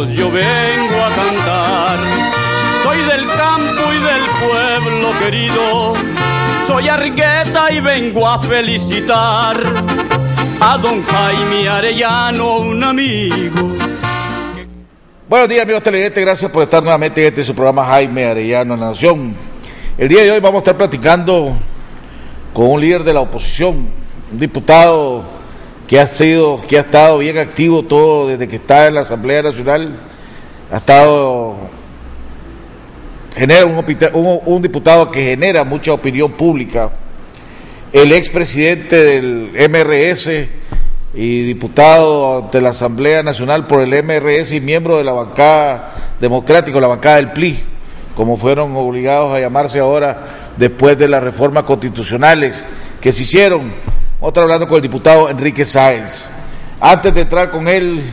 voz yo vengo a cantar. Soy del campo y del pueblo querido, soy Argueta y vengo a felicitar a don Jaime Arellano, un amigo. Buenos días, amigos televidentes, gracias por estar nuevamente en este su programa Jaime Arellano en la Nación. El día de hoy vamos a estar platicando con un líder de la oposición, un diputado que ha estado bien activo todo desde que está en la Asamblea Nacional. Ha estado un diputado que genera mucha opinión pública, el expresidente del MRS y diputado de la Asamblea Nacional por el MRS y miembro de la bancada democrática, la bancada del PLI, como fueron obligados a llamarse ahora después de las reformas constitucionales que se hicieron. Vamos a estar hablando con el diputado Enrique Sáenz. Antes de entrar con él,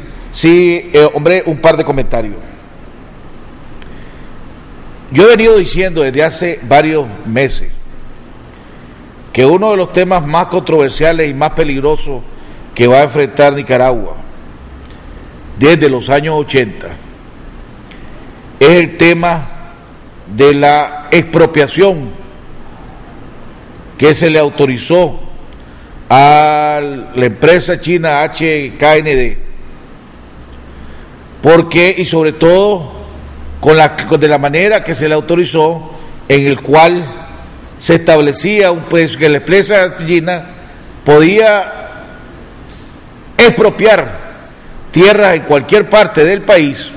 un par de comentarios. Yo he venido diciendo desde hace varios meses que uno de los temas más controversiales y más peligrosos que va a enfrentar Nicaragua desde los años 80 es el tema de la expropiación que se le autorizó a la empresa china HKND, porque y sobre todo de la manera que se le autorizó, en el cual se establecía un precio que la empresa china podía expropiar tierras en cualquier parte del país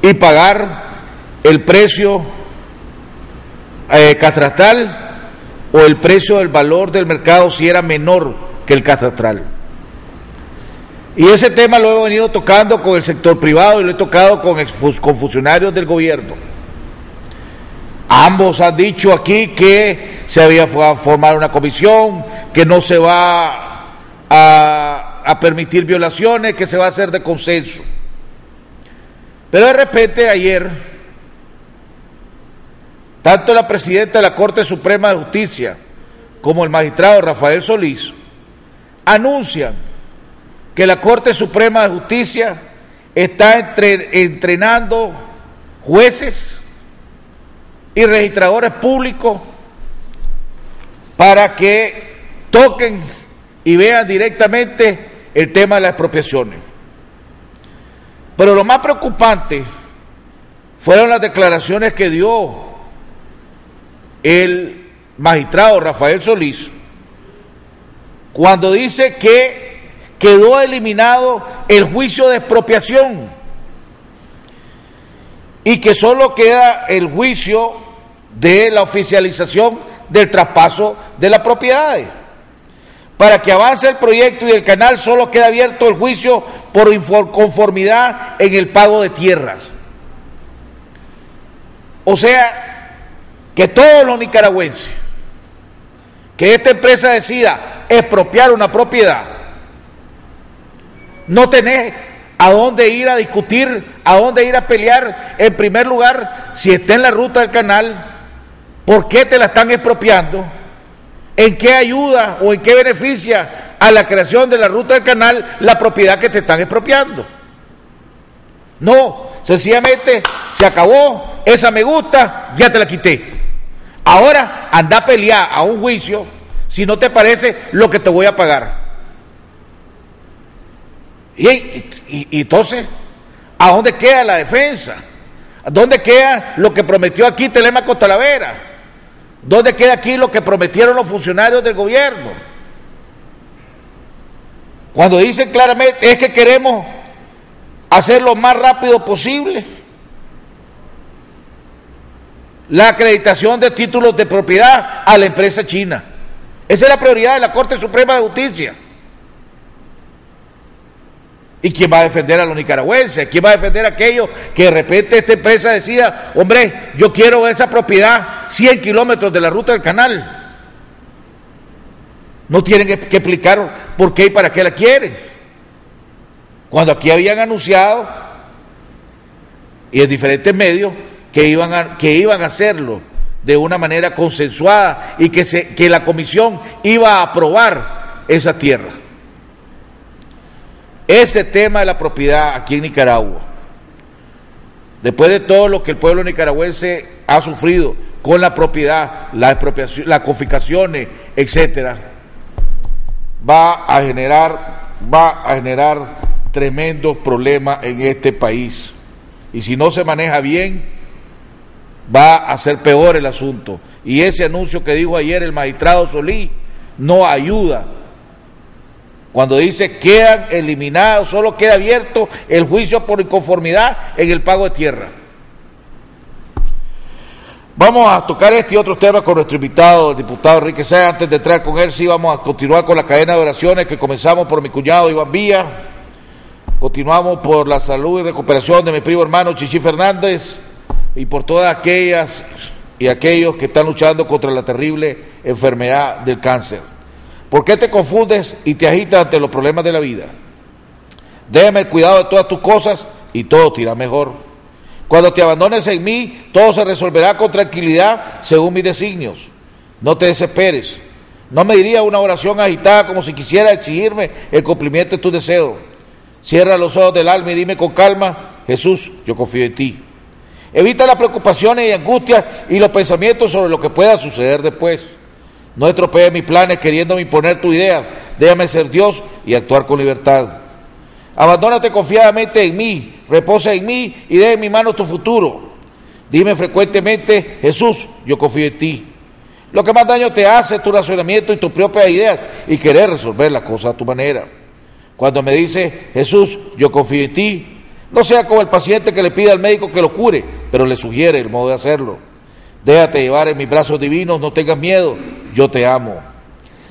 y pagar el precio catastral o el precio del valor del mercado si era menor que el catastral. Y ese tema lo he venido tocando con el sector privado y lo he tocado con funcionarios del gobierno. Ambos han dicho aquí que se había formado una comisión, que no se va a permitir violaciones, que se va a hacer de consenso. Pero de repente ayer, tanto la presidenta de la Corte Suprema de Justicia como el magistrado Rafael Solís anuncian que la Corte Suprema de Justicia está entrenando jueces y registradores públicos para que toquen y vean directamente el tema de las expropiaciones. Pero lo más preocupante fueron las declaraciones que dio el magistrado Rafael Solís cuando dice que quedó eliminado el juicio de expropiación y que solo queda el juicio de la oficialización del traspaso de las propiedades. Para que avance el proyecto y el canal solo queda abierto el juicio por conformidad en el pago de tierras. O sea, que todos los nicaragüenses, que esta empresa decida expropiar una propiedad, no tenés a dónde ir a discutir, a dónde ir a pelear, en primer lugar, si está en la ruta del canal, ¿por qué te la están expropiando? ¿En qué ayuda o en qué beneficia a la creación de la ruta del canal la propiedad que te están expropiando? No, sencillamente se acabó, esa me gusta, ya te la quité. Ahora anda a pelear a un juicio si no te parece lo que te voy a pagar. Y entonces, ¿a dónde queda la defensa? ¿A dónde queda lo que prometió aquí Telémaco Talavera? ¿Dónde queda aquí lo que prometieron los funcionarios del gobierno? Cuando dicen claramente es que queremos hacer lo más rápido posible la acreditación de títulos de propiedad a la empresa china. Esa es la prioridad de la Corte Suprema de Justicia. ¿Y quién va a defender a los nicaragüenses? ¿Quién va a defender a aquellos que de repente esta empresa decida, hombre, yo quiero esa propiedad 100 kilómetros de la ruta del canal? No tienen que explicar por qué y para qué la quieren. Cuando aquí habían anunciado, y en diferentes medios, que iban a hacerlo de una manera consensuada y que la comisión iba a aprobar esa tierra. ese tema de la propiedad aquí en Nicaragua, después de todo lo que el pueblo nicaragüense ha sufrido con la propiedad, la expropiación, las confiscaciones, etcétera, va a generar tremendos problemas en este país. Y si no se maneja bien, va a ser peor el asunto. Y ese anuncio que dijo ayer el magistrado Solís no ayuda. Cuando dice quedan eliminados, solo queda abierto el juicio por inconformidad en el pago de tierra. Vamos a tocar este y otros temas con nuestro invitado, el diputado Enrique Sáenz. Antes de entrar con él, sí, vamos a continuar con la cadena de oraciones que comenzamos por mi cuñado Iván Villa. Continuamos por la salud y recuperación de mi primo hermano Chichi Fernández y por todas aquellas y aquellos que están luchando contra la terrible enfermedad del cáncer. ¿Por qué te confundes y te agitas ante los problemas de la vida? Déjame el cuidado de todas tus cosas y todo te irá mejor. Cuando te abandones en mí, todo se resolverá con tranquilidad según mis designios. No te desesperes. No me diría una oración agitada como si quisiera exigirme el cumplimiento de tus deseos. Cierra los ojos del alma y dime con calma: Jesús, yo confío en ti. Evita las preocupaciones y angustias y los pensamientos sobre lo que pueda suceder después. No estropees mis planes queriéndome imponer tu idea. Déjame ser Dios y actuar con libertad. Abandónate confiadamente en mí, reposa en mí y deja en mi mano tu futuro. Dime frecuentemente: Jesús, yo confío en ti. Lo que más daño te hace es tu razonamiento y tus propias ideas y querer resolver las cosas a tu manera. Cuando me dices: Jesús, yo confío en ti, no sea como el paciente que le pide al médico que lo cure, pero le sugiere el modo de hacerlo. Déjate llevar en mis brazos divinos, no tengas miedo, yo te amo.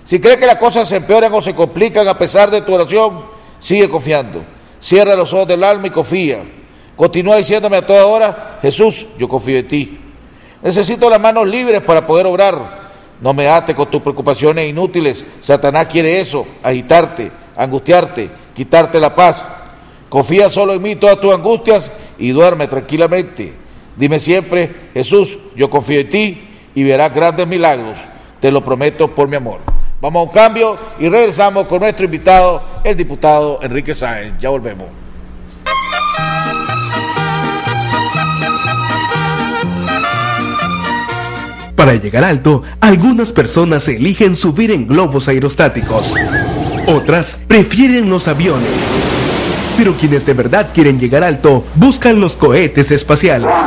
Si crees que las cosas se empeoran o se complican a pesar de tu oración, sigue confiando. Cierra los ojos del alma y confía. Continúa diciéndome a toda hora: Jesús, yo confío en ti. Necesito las manos libres para poder obrar. No me ates con tus preocupaciones inútiles. Satanás quiere eso: agitarte, angustiarte, quitarte la paz. Confía solo en mí todas tus angustias y duerme tranquilamente. Dime siempre: Jesús, yo confío en ti, y verás grandes milagros. Te lo prometo por mi amor. Vamos a un cambio y regresamos con nuestro invitado, el diputado Enrique Sáenz. Ya volvemos. Para llegar alto, algunas personas eligen subir en globos aerostáticos. Otras prefieren los aviones. Pero quienes de verdad quieren llegar alto, buscan los cohetes espaciales.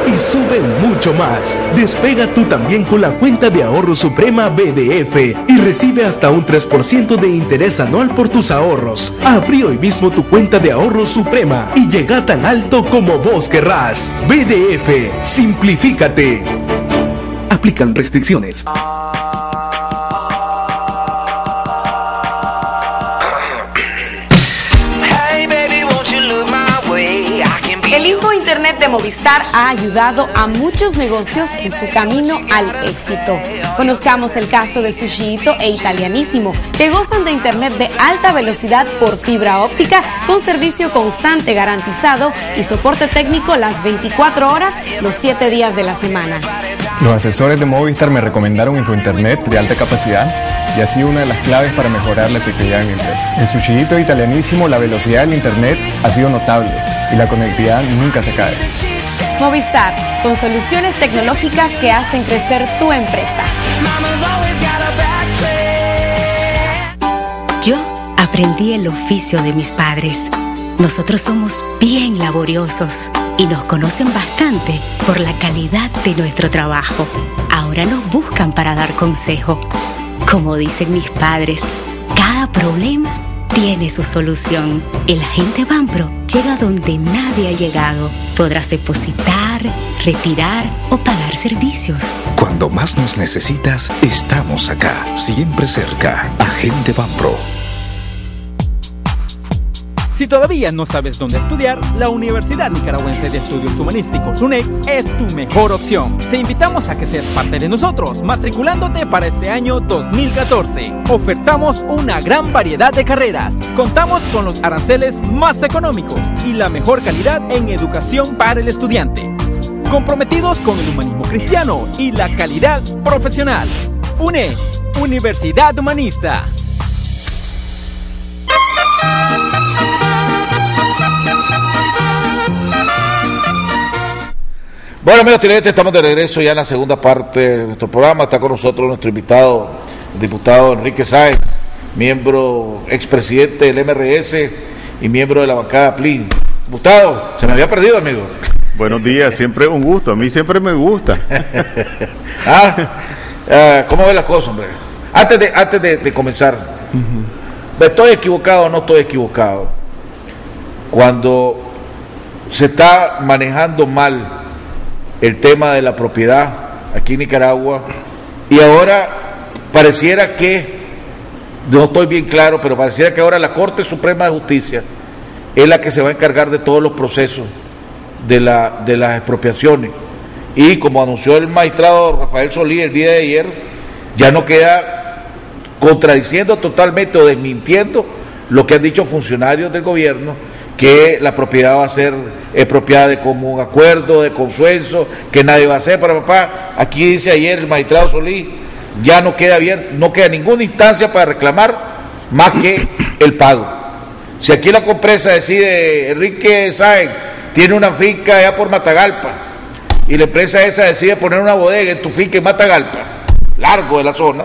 Y suben mucho más. Despega tú también con la cuenta de ahorro Suprema BDF y recibe hasta un 3% de interés anual por tus ahorros. Abrí hoy mismo tu cuenta de ahorro Suprema y llega tan alto como vos querrás. BDF, simplifícate. Aplican restricciones. El Info Internet de Movistar ha ayudado a muchos negocios en su camino al éxito. Conozcamos el caso de Sushito e Italianísimo, que gozan de internet de alta velocidad por fibra óptica con servicio constante garantizado y soporte técnico las 24 horas, los 7 días de la semana. Los asesores de Movistar me recomendaron Infointernet de alta capacidad y ha sido una de las claves para mejorar la efectividad de mi empresa. En Sushito e Italianísimo la velocidad del internet ha sido notable y la conectividad nunca se cae. Movistar, con soluciones tecnológicas que hacen crecer tu empresa. Yo aprendí el oficio de mis padres. Nosotros somos bien laboriosos y nos conocen bastante por la calidad de nuestro trabajo. Ahora nos buscan para dar consejo. Como dicen mis padres, cada problema tiene su solución. El agente Banpro llega donde nadie ha llegado. Podrás depositar, retirar o pagar servicios. Cuando más nos necesitas, estamos acá, siempre cerca. Agente Banpro. Si todavía no sabes dónde estudiar, la Universidad Nicaragüense de Estudios Humanísticos, UNEC, es tu mejor opción. Te invitamos a que seas parte de nosotros, matriculándote para este año 2014. Ofertamos una gran variedad de carreras. Contamos con los aranceles más económicos y la mejor calidad en educación para el estudiante. Comprometidos con el humanismo cristiano y la calidad profesional. UNEC, Universidad Humanista. Bueno, amigos televidentes, estamos de regreso ya en la segunda parte de nuestro programa. Está con nosotros nuestro invitado, el diputado Enrique Sáenz, miembro, expresidente del MRS y miembro de la bancada PLIN. Diputado, se me había perdido, amigo. Buenos días, siempre un gusto, a mí siempre me gusta. ¿Cómo ves las cosas, hombre? Antes de comenzar, ¿estoy equivocado o no estoy equivocado? Cuando se está manejando mal el tema de la propiedad aquí en Nicaragua, y ahora pareciera que, no estoy bien claro, pero pareciera que ahora la Corte Suprema de Justicia es la que se va a encargar de todos los procesos de las expropiaciones, y como anunció el magistrado Rafael Solís el día de ayer, ya no queda contradiciendo totalmente o desmintiendo lo que han dicho funcionarios del gobierno, que la propiedad va a ser expropiada de común acuerdo, de consenso, que nadie va a hacer para papá. Aquí dice ayer el magistrado Solís, ya no queda abierto, no queda ninguna instancia para reclamar más que el pago. Si aquí la empresa decide, Enrique Sáenz tiene una finca allá por Matagalpa, y la empresa esa decide poner una bodega en tu finca en Matagalpa, largo de la zona,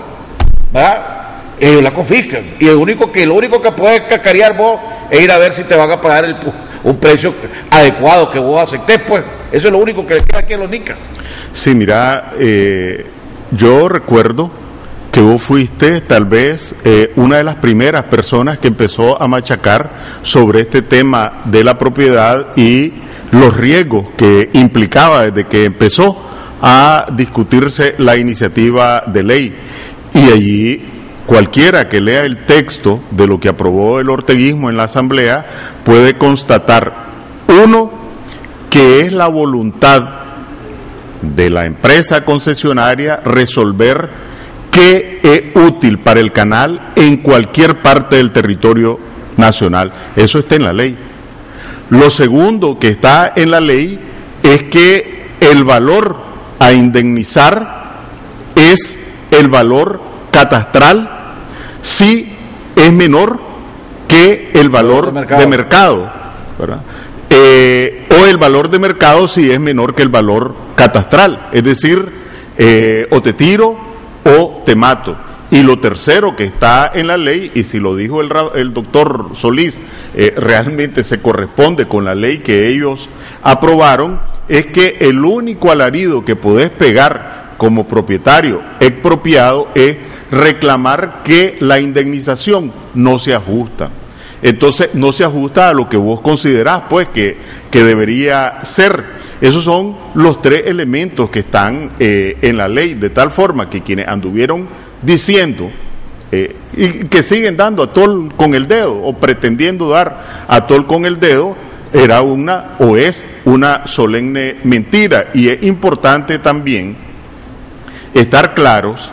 ¿verdad? Ellos la confiscan, y lo único que puedes cacarear vos es ir a ver si te van a pagar un precio adecuado que vos aceptés, pues. Eso es lo único que le queda aquí a los nicas. Sí, mira, yo recuerdo que vos fuiste tal vez una de las primeras personas que empezó a machacar sobre este tema de la propiedad y los riesgos que implicaba desde que empezó a discutirse la iniciativa de ley. Y allí cualquiera que lea el texto de lo que aprobó el orteguismo en la Asamblea puede constatar, uno, que es la voluntad de la empresa concesionaria resolver qué es útil para el canal en cualquier parte del territorio nacional. Eso está en la ley. Lo segundo que está en la ley es que el valor a indemnizar es el valor catastral si es menor que el valor de mercado, ¿verdad? O el valor de mercado si es menor que el valor catastral, es decir, o te tiro o te mato. Y lo tercero que está en la ley, y si lo dijo el doctor Solís, realmente se corresponde con la ley que ellos aprobaron, es que el único alarido que podés pegar como propietario expropiado es reclamar que la indemnización no se ajusta. Entonces no se ajusta a lo que vos considerás pues que debería ser. Esos son los tres elementos que están en la ley, de tal forma que quienes anduvieron diciendo y que siguen dando a tol con el dedo o pretendiendo dar a tol con el dedo, era una o es una solemne mentira. Y es importante también estar claros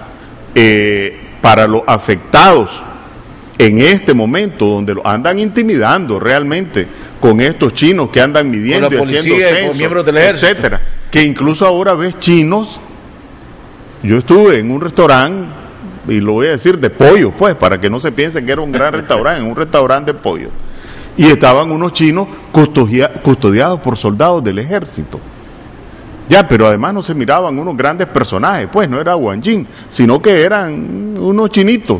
para los afectados en este momento, donde lo andan intimidando realmente con estos chinos que andan midiendo y haciendo censos, miembros del ejército, etcétera, que incluso ahora ves chinos. Yo estuve en un restaurante, y lo voy a decir, de pollo, pues, para que no se piensen que era un gran restaurante, en un restaurante de pollo, y estaban unos chinos custodiados por soldados del ejército. Ya, pero además no se miraban unos grandes personajes, pues no era Wang Jin, sino que eran unos chinitos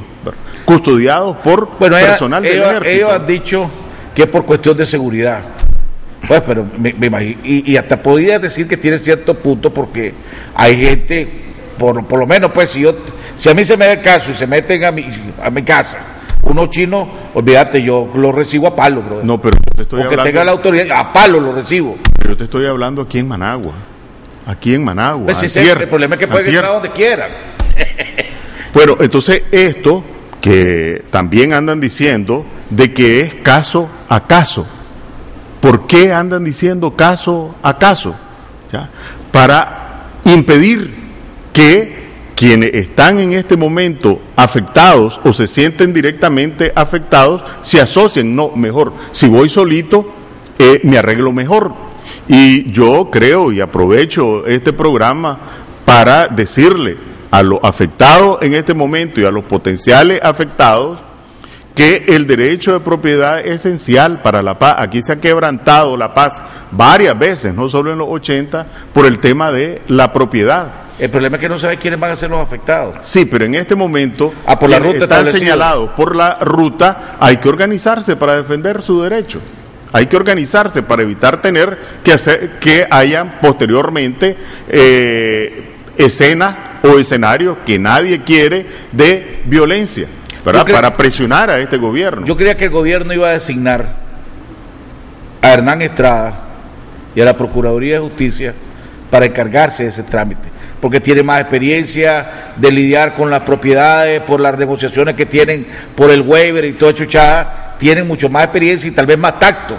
custodiados por personal del ejército. Ellos han dicho que es por cuestión de seguridad. Pues, pero me imagino, y hasta podría decir que tiene cierto punto, porque hay gente, por lo menos, pues, si a mí se me da el caso y se meten a mi casa unos chinos, olvídate, yo los recibo a palo, bro. No, pero te estoy porque hablando, tenga la autoridad, a palo los recibo. Pero te estoy hablando aquí en Managua. Aquí en Managua. Pues sí, el problema es que pueden entrar donde quieran. Bueno, entonces esto que también andan diciendo de que es caso a caso. ¿Por qué andan diciendo caso a caso? ¿Ya? Para impedir que quienes están en este momento afectados o se sienten directamente afectados se asocien. No, mejor, si voy solito, me arreglo mejor. Y yo creo y aprovecho este programa para decirle a los afectados en este momento y a los potenciales afectados que el derecho de propiedad es esencial para la paz. Aquí se ha quebrantado la paz varias veces, no solo en los 80, por el tema de la propiedad. El problema es que no sabe quiénes van a ser los afectados. Sí, pero en este momento por la ruta están señalados por la ruta, hay que organizarse para defender su derecho. Hay que organizarse para evitar tener que hacer que hayan posteriormente escenas o escenarios que nadie quiere de violencia, ¿verdad? Para presionar a este gobierno. Yo creía que el gobierno iba a designar a Hernán Estrada y a la Procuraduría de Justicia para encargarse de ese trámite, porque tiene más experiencia de lidiar con las propiedades, por las negociaciones que tienen, por el waiver y toda chuchada, tienen mucho más experiencia y tal vez más tacto.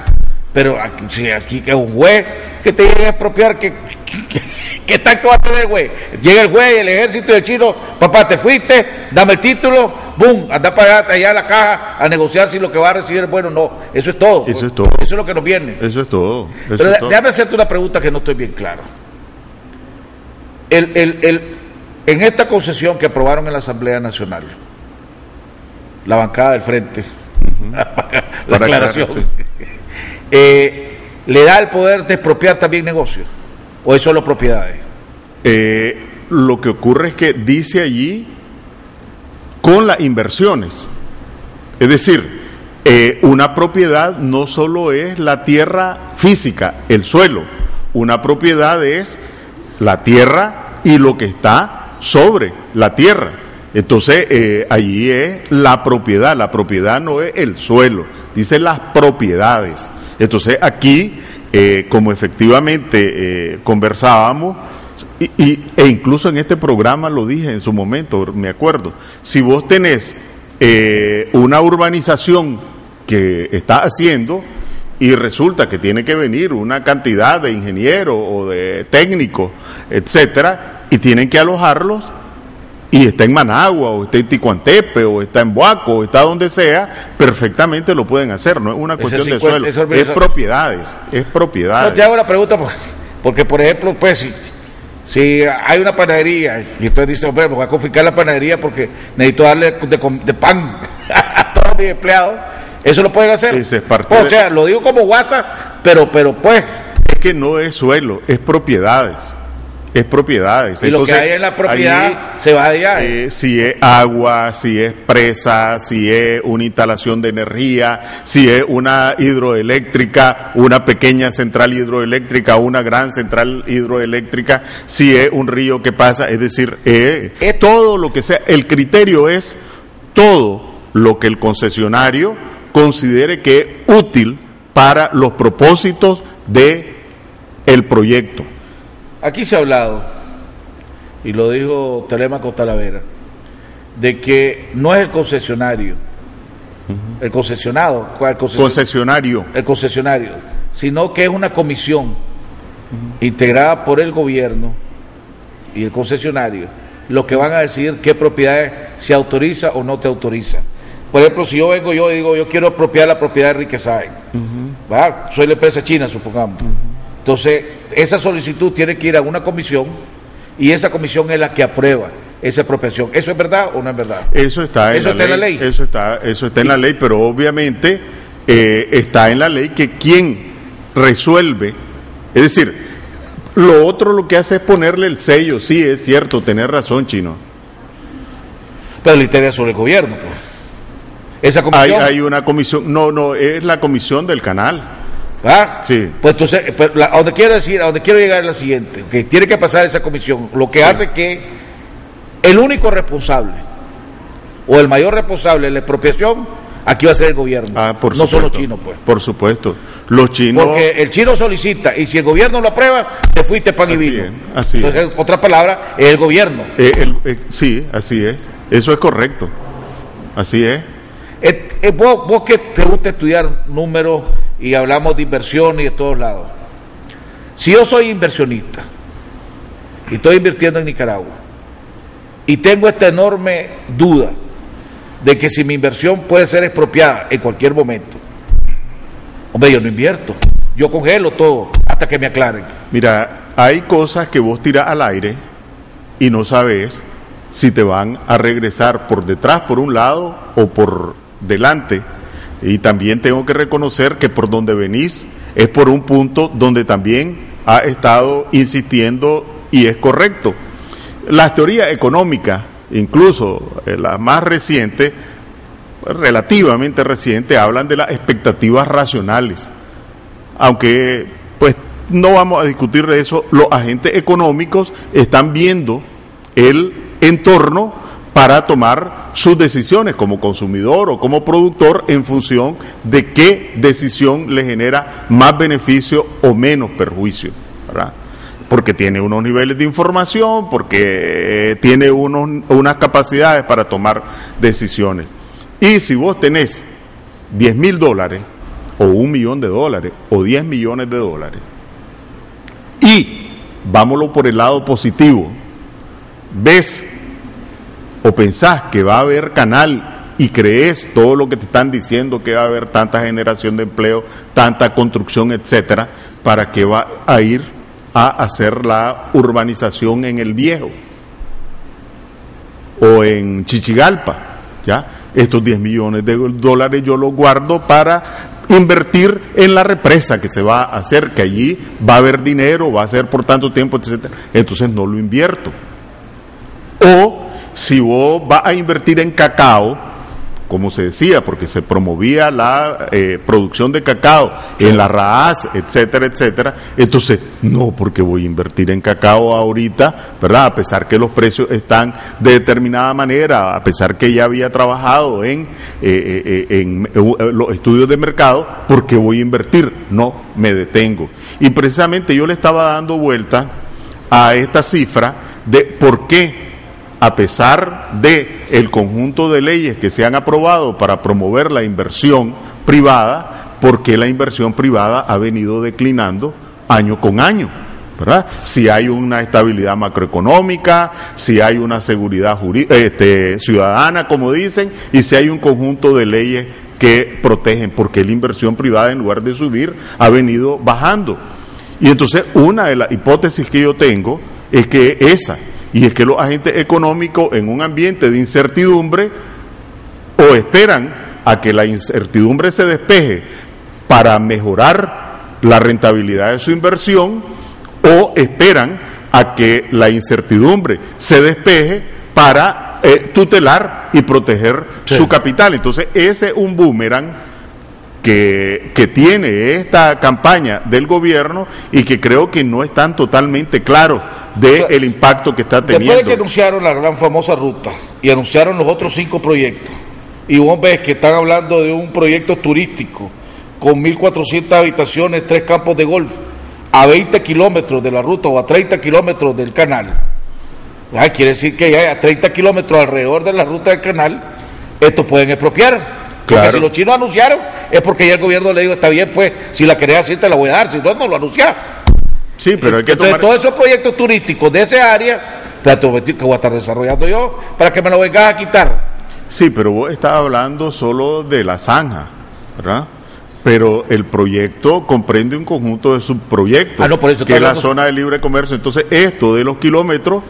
Pero aquí que un juez que te llegue a expropiar, ¿qué tacto va a tener el juez? Llega el juez, el ejército del chino, papá, te fuiste, dame el título, boom, anda para allá a la caja a negociar si lo que va a recibir es bueno o no. Eso es todo. Eso es todo. Eso es lo que nos viene. Eso es todo. Pero déjame hacerte una pregunta que no estoy bien claro. En esta concesión que aprobaron en la Asamblea Nacional, la bancada del frente, la aclaración, ¿le da el poder de expropiar también negocios? ¿O es solo propiedades? Lo que ocurre es que dice allí con las inversiones. Es decir, una propiedad no solo es la tierra física, el suelo. Una propiedad es la tierra y lo que está sobre la tierra. Entonces, allí es la propiedad no es el suelo, dice las propiedades. Entonces, aquí, como efectivamente conversábamos, e incluso en este programa lo dije en su momento, me acuerdo, si vos tenés una urbanización que está haciendo y resulta que tiene que venir una cantidad de ingenieros o de técnicos, etcétera, y tienen que alojarlos, y está en Managua, o está en Ticuantepe, o está en Boaco, o está donde sea, perfectamente lo pueden hacer, no es una cuestión de suelo, es propiedades. No, te hago la pregunta porque por ejemplo, pues, si hay una panadería, y entonces dice, hombre, voy a confiscar la panadería porque necesito darle de pan a todos mis empleados, ¿eso lo pueden hacer? Esa es parte o sea, lo digo como WhatsApp, pero pues... Es que no es suelo, es propiedades. Es propiedades. Y entonces, lo que hay en la propiedad allí, se va de allá. Si es agua, si es presa, si es una instalación de energía, si es una hidroeléctrica, una pequeña central hidroeléctrica, una gran central hidroeléctrica, si es un río que pasa, es decir, todo lo que sea. El criterio es todo lo que el concesionario considere que es útil para los propósitos de el proyecto. Aquí se ha hablado, y lo dijo Telémaco Talavera, de que no es el concesionario, el concesionado, el concesionario, sino que es una comisión integrada por el gobierno y el concesionario, los que van a decidir qué propiedades se autoriza o no te autoriza. Por ejemplo, si yo digo, yo quiero apropiar la propiedad de Riquesae, soy la empresa china, supongamos. Entonces, esa solicitud tiene que ir a una comisión y esa comisión es la que aprueba esa apropiación. ¿Eso es verdad o no es verdad? Eso está en la ley. Eso está en la ley, pero obviamente está en la ley que quien resuelve, es decir, lo otro lo que hace es ponerle el sello. Sí, es cierto, tenés razón, Chino. Pero le interesa sobre el gobierno, pues. Esa comisión. Hay una comisión, no, es la comisión del canal. Sí. Pues entonces, a donde quiero llegar es la siguiente, que tiene que pasar esa comisión, lo que hace que el único responsable o el mayor responsable de la expropiación aquí va a ser el gobierno, no son los chinos, pues. Por supuesto, los chinos. Porque el chino solicita y si el gobierno lo aprueba, te fuiste pan y vino. Así es. Entonces, otra palabra, es el gobierno. Sí, así es. Eso es correcto. Así es. Vos que te gusta estudiar números y hablamos de inversión y de todos lados. Si yo soy inversionista y estoy invirtiendo en Nicaragua y tengo esta enorme duda de que si mi inversión puede ser expropiada en cualquier momento, hombre, yo no invierto, yo congelo todo hasta que me aclaren. Mira, hay cosas que vos tirás al aire y no sabes si te van a regresar por detrás, por un lado, o por delante. Y también tengo que reconocer que por donde venís es por un punto donde también ha estado insistiendo y es correcto. Las teorías económicas, incluso las más recientes, relativamente recientes, hablan de las expectativas racionales. Aunque, pues, no vamos a discutir de eso, los agentes económicos están viendo el entorno para tomar sus decisiones como consumidor o como productor en función de qué decisión le genera más beneficio o menos perjuicio, ¿verdad? Porque tiene unos niveles de información, porque tiene unas capacidades para tomar decisiones. Y si vos tenés $10,000 o $1,000,000 o 10 millones de dólares, y vámonos por el lado positivo, ves o pensás que va a haber canal y crees todo lo que te están diciendo, que va a haber tanta generación de empleo, tanta construcción, etcétera, ¿para qué va a ir a hacer la urbanización en El Viejo o en Chichigalpa? ¿Ya? Estos 10 millones de dólares yo los guardo para invertir en la represa que se va a hacer, que allí va a haber dinero, va a ser por tanto tiempo, etcétera. Entonces no lo invierto. O si vos vas a invertir en cacao, como se decía, porque se promovía la producción de cacao en la RAAS, etcétera, etcétera, entonces no, porque voy a invertir en cacao ahorita, ¿verdad? A pesar que los precios están de determinada manera, a pesar que ya había trabajado en los estudios de mercado, ¿por qué voy a invertir? No, me detengo. Y precisamente yo le estaba dando vuelta a esta cifra de por qué, a pesar de el conjunto de leyes que se han aprobado para promover la inversión privada, porque la inversión privada ha venido declinando año con año, ¿verdad? Si hay una estabilidad macroeconómica, si hay una seguridad ciudadana, como dicen, y si hay un conjunto de leyes que protegen, porque la inversión privada, en lugar de subir, ha venido bajando. Y entonces una de las hipótesis que yo tengo es que y es que los agentes económicos en un ambiente de incertidumbre o esperan a que la incertidumbre se despeje para mejorar la rentabilidad de su inversión, o esperan a que la incertidumbre se despeje para tutelar y proteger su capital. Entonces ese es un boomerang que tiene esta campaña del gobierno y que creo que no están totalmente claros del impacto que está teniendo. Después de que anunciaron la gran famosa ruta y anunciaron los otros 5 proyectos, y vos ves que están hablando de un proyecto turístico con 1.400 habitaciones, 3 campos de golf, a 20 kilómetros de la ruta o a 30 kilómetros del canal. Quiere decir que ya a 30 kilómetros alrededor de la ruta del canal, estos pueden expropiar. Porque si los chinos anunciaron, es porque ya el gobierno le dijo, está bien, pues, si la querés así te la voy a dar, si no, no lo anunciás. Sí, pero hay que tomar... Entonces, todos esos proyectos turísticos de esa área, que voy a estar desarrollando yo, para que me lo vengas a quitar. Sí, pero vos estás hablando solo de la zanja, ¿verdad? Pero el proyecto comprende un conjunto de subproyectos, por eso que es la zona de libre comercio. Entonces, esto de los kilómetros,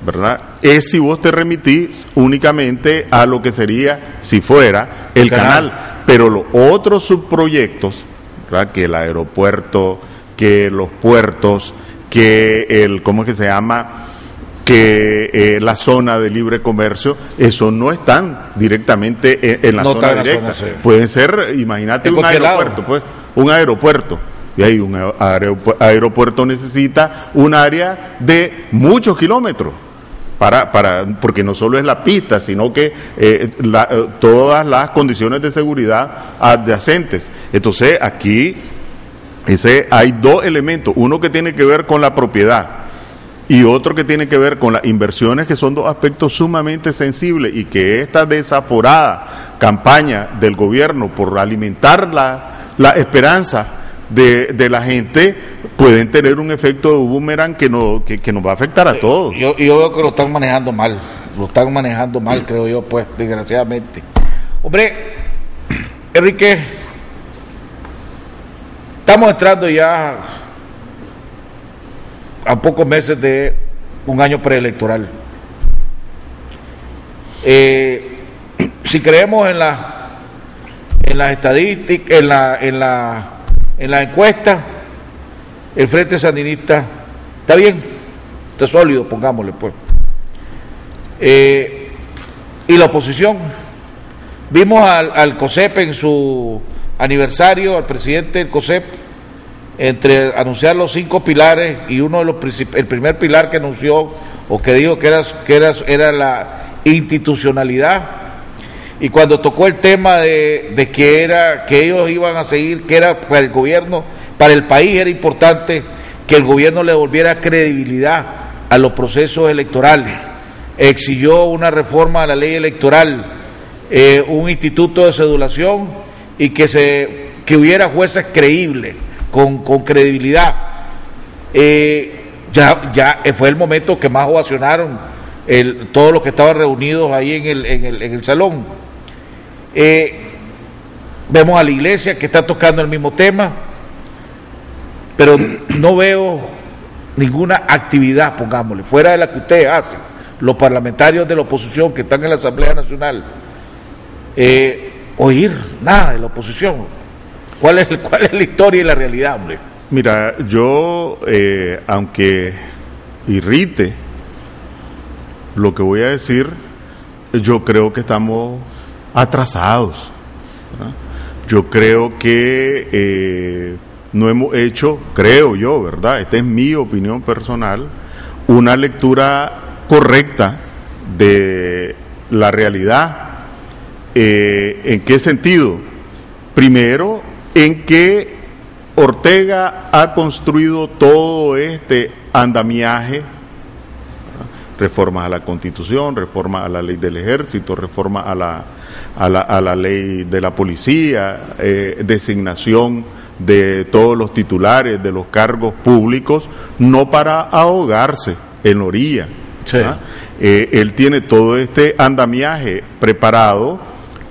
¿verdad?, es si vos te remitís únicamente a lo que sería, si fuera, el canal. Pero los otros subproyectos, ¿verdad?, que el aeropuerto, que los puertos, que ¿cómo es que se llama?, que la zona de libre comercio, eso no están directamente en la zona directa. Pueden ser, imagínate un aeropuerto, pues, un aeropuerto. Y ahí un aeropuerto necesita un área de muchos kilómetros. Porque no solo es la pista, sino que todas las condiciones de seguridad adyacentes. Entonces, aquí hay 2 elementos, uno que tiene que ver con la propiedad y otro que tiene que ver con las inversiones, que son 2 aspectos sumamente sensibles, y que esta desaforada campaña del gobierno por alimentar la esperanza de la gente pueden tener un efecto de boomerang que nos va a afectar a todos. Yo veo que lo están manejando mal, creo yo, pues, desgraciadamente. Hombre, Enrique, estamos entrando ya a pocos meses de un año preelectoral. Si creemos en la en las estadísticas, en la encuesta, el Frente Sandinista está bien, está sólido, pongámosle pues. Y la oposición, vimos al COSEP en su aniversario, al presidente del COSEP, entre anunciar los 5 pilares, y uno de los el primer pilar que anunció o que dijo que era la institucionalidad, y cuando tocó el tema de que ellos iban a seguir, que era para el gobierno, para el país era importante que el gobierno le devolviera credibilidad a los procesos electorales, exigió una reforma a la ley electoral, un instituto de cedulación, y que hubiera jueces creíbles, con credibilidad. Ya fue el momento que más ovacionaron todos los que estaban reunidos ahí en el salón. Vemos a la iglesia que está tocando el mismo tema, pero no veo ninguna actividad, pongámosle, fuera de la que ustedes hacen, los parlamentarios de la oposición que están en la Asamblea Nacional, oír nada de la oposición. ¿Cuál es la historia y la realidad, hombre? Mira, yo, aunque irrite lo que voy a decir, yo creo que estamos atrasados, ¿verdad? Yo creo que no hemos hecho, creo yo, ¿verdad? Esta es mi opinión personal, una lectura correcta de la realidad. ¿En qué sentido? Primero, en que Ortega ha construido todo este andamiaje, reformas a la Constitución, reforma a la ley del Ejército, reforma a la ley de la policía, designación de todos los titulares de los cargos públicos, no para ahogarse en la orilla. Sí. Él tiene todo este andamiaje preparado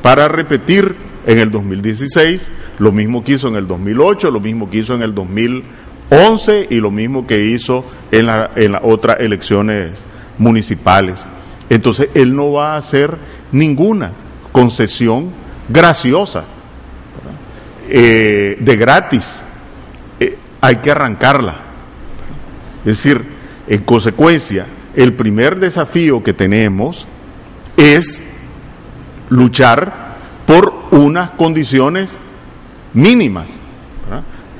para repetir en el 2016, lo mismo que hizo en el 2008, lo mismo que hizo en el 2011 y lo mismo que hizo en las otras elecciones municipales. Entonces, él no va a hacer ninguna concesión graciosa, de gratis. Hay que arrancarla. Es decir, en consecuencia, el primer desafío que tenemos es luchar por unas condiciones mínimas,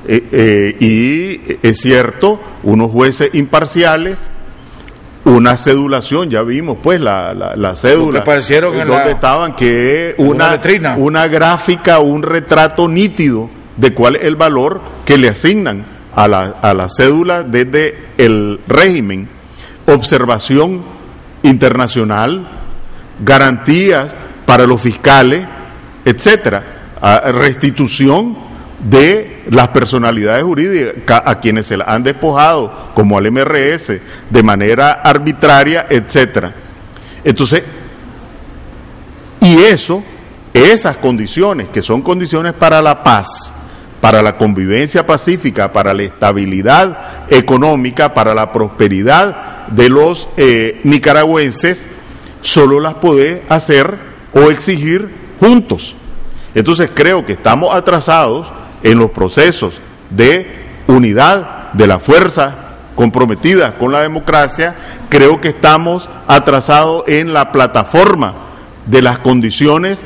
y es cierto, unos jueces imparciales, una cedulación, ya vimos pues la cédula donde estaban, que una gráfica, un retrato nítido de cuál es el valor que le asignan a la cédula desde el régimen, observación internacional, garantías para los fiscales, etcétera, restitución de las personalidades jurídicas a quienes se las han despojado, como al MRS, de manera arbitraria, etcétera. Entonces, y esas condiciones, que son condiciones para la paz, para la convivencia pacífica, para la estabilidad económica, para la prosperidad de los nicaragüenses, solo las puede hacer o exigir juntos. Entonces creo que estamos atrasados en los procesos de unidad de las fuerzas comprometidas con la democracia. Creo que estamos atrasados en la plataforma de las condiciones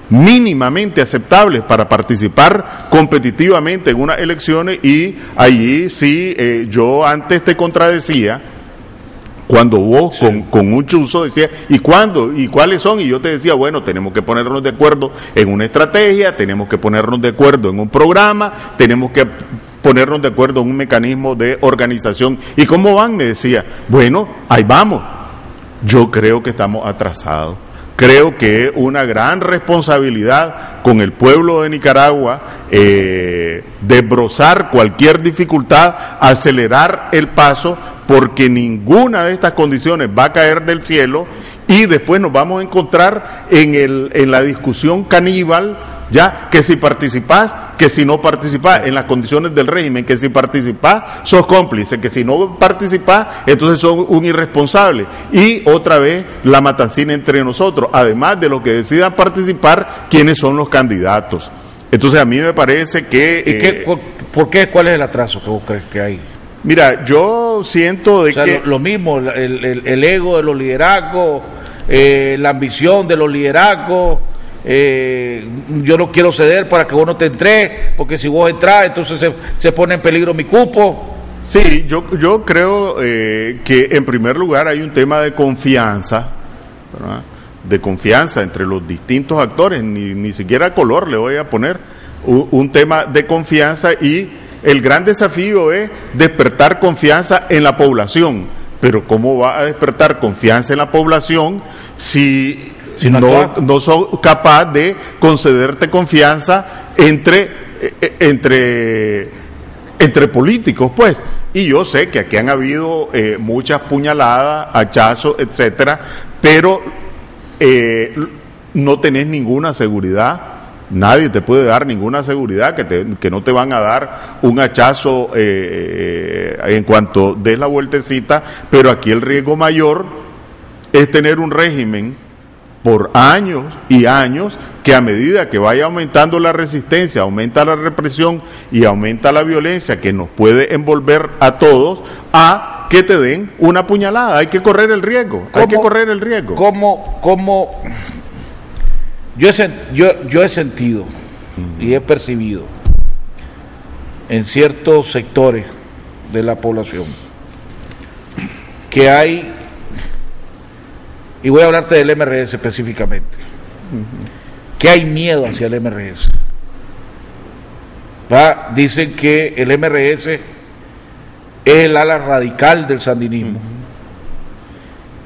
mínimamente aceptables para participar competitivamente en unas elecciones, y allí sí, yo antes te contradecía cuando vos con un chuzo decías, ¿y cuándo? ¿Y cuáles son? Y yo te decía, bueno, tenemos que ponernos de acuerdo en una estrategia, tenemos que ponernos de acuerdo en un programa, tenemos que ponernos de acuerdo en un mecanismo de organización. ¿Y cómo van? Me decía, bueno, ahí vamos. Yo creo que estamos atrasados. Creo que es una gran responsabilidad con el pueblo de Nicaragua desbrozar cualquier dificultad, acelerar el paso, porque ninguna de estas condiciones va a caer del cielo, y después nos vamos a encontrar en la discusión caníbal Ya, que si participás, que si no participás, en las condiciones del régimen, que si participás, sos cómplice, que si no participás, entonces sos un irresponsable. Y otra vez la matancina entre nosotros, además de los que decidan participar, quiénes son los candidatos. Entonces a mí me parece que... ¿Por qué? ¿Cuál es el atraso que vos crees que hay? Mira, yo siento de que... Lo mismo, el ego de los liderazgos, la ambición de los liderazgos, yo no quiero ceder para que vos no te entres, porque si vos entras, entonces se pone en peligro mi cupo. Sí, yo creo que en primer lugar hay un tema de confianza, ¿verdad? De confianza entre los distintos actores, ni siquiera color le voy a poner, un tema de confianza, y el gran desafío es despertar confianza en la población. Pero ¿cómo va a despertar confianza en la población si no son capaz de concederte confianza entre políticos, pues? Y yo sé que aquí han habido muchas puñaladas, hachazos, etcétera, pero no tenés ninguna seguridad. Nadie te puede dar ninguna seguridad que no te van a dar un hachazo en cuanto des la vueltecita, pero aquí el riesgo mayor es tener un régimen por años y años que a medida que vaya aumentando la resistencia, aumenta la represión y aumenta la violencia que nos puede envolver a todos, a que te den una puñalada. Hay que correr el riesgo, ¿Cómo? Yo he sentido y he percibido en ciertos sectores de la población que hay, y voy a hablarte del MRS específicamente, que hay miedo hacia el MRS. Dicen que el MRS es el ala radical del sandinismo.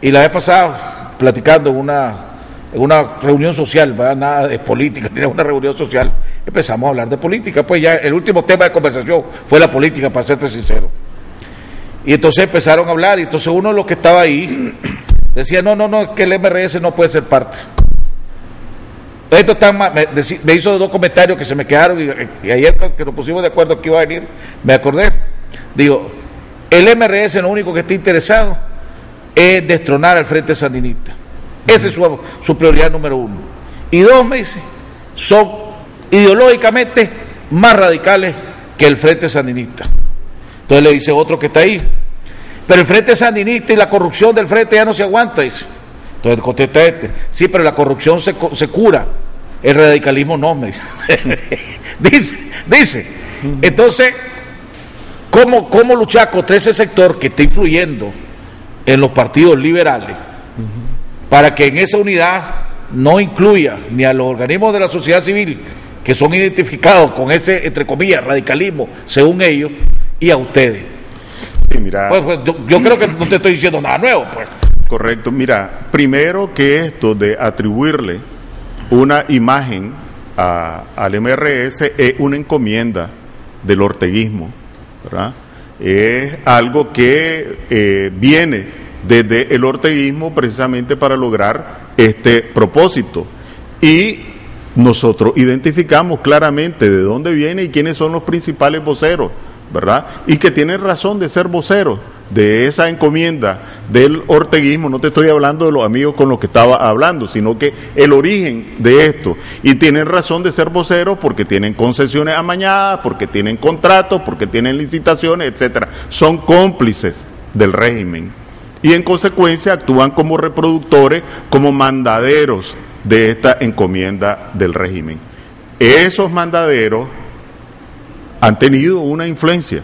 Y la vez pasada, platicando en una reunión social, nada de política, ni una reunión social, empezamos a hablar de política. Pues ya el último tema de conversación fue la política, para serte sincero. Y entonces empezaron a hablar, y entonces uno de los que estaba ahí decía, no, es que el MRS no puede ser parte. Esto me hizo dos comentarios que se me quedaron, y ayer que nos pusimos de acuerdo que iba a venir, me acordé. Digo, el MRS lo único que está interesado es destronar al Frente Sandinista. Esa es su prioridad número uno. Y dos, me dice, son ideológicamente más radicales que el Frente Sandinista. Entonces le dice otro que está ahí, pero el Frente Sandinista y la corrupción del Frente ya no se aguanta, dice. Entonces contesta sí, pero la corrupción se cura, el radicalismo no, me dice. dice. Entonces, ¿cómo luchar contra ese sector que está influyendo en los partidos liberales, para que en esa unidad no incluya ni a los organismos de la sociedad civil que son identificados con ese, entre comillas, radicalismo, según ellos, y a ustedes? Sí, mira. Pues, yo creo que no te estoy diciendo nada nuevo, pues. Correcto. Mira, primero que esto de atribuirle una imagen al MRS es una encomienda del orteguismo, ¿verdad? Es algo que viene desde el orteguismo precisamente para lograr este propósito, y nosotros identificamos claramente de dónde viene y quiénes son los principales voceros, ¿verdad? Y que tienen razón de ser voceros de esa encomienda del orteguismo. No te estoy hablando de los amigos con los que estaba hablando, sino que el origen de esto, y tienen razón de ser voceros porque tienen concesiones amañadas, porque tienen contratos, porque tienen licitaciones, etcétera. Son cómplices del régimen y en consecuencia actúan como reproductores, como mandaderos de esta encomienda del régimen. Esos mandaderos han tenido una influencia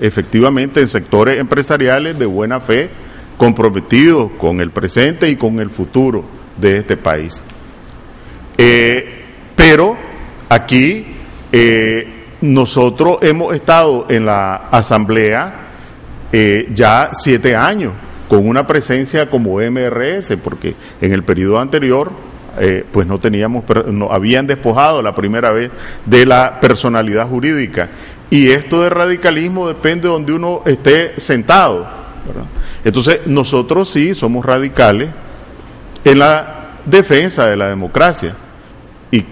efectivamente en sectores empresariales de buena fe, comprometidos con el presente y con el futuro de este país. Pero aquí nosotros hemos estado en la Asamblea ya 7 años, con una presencia como MRS, porque en el periodo anterior pues no teníamos, no habían despojado la primera vez de la personalidad jurídica, y esto de radicalismo depende de donde uno esté sentado, ¿verdad? Entonces nosotros sí somos radicales en la defensa de la democracia, y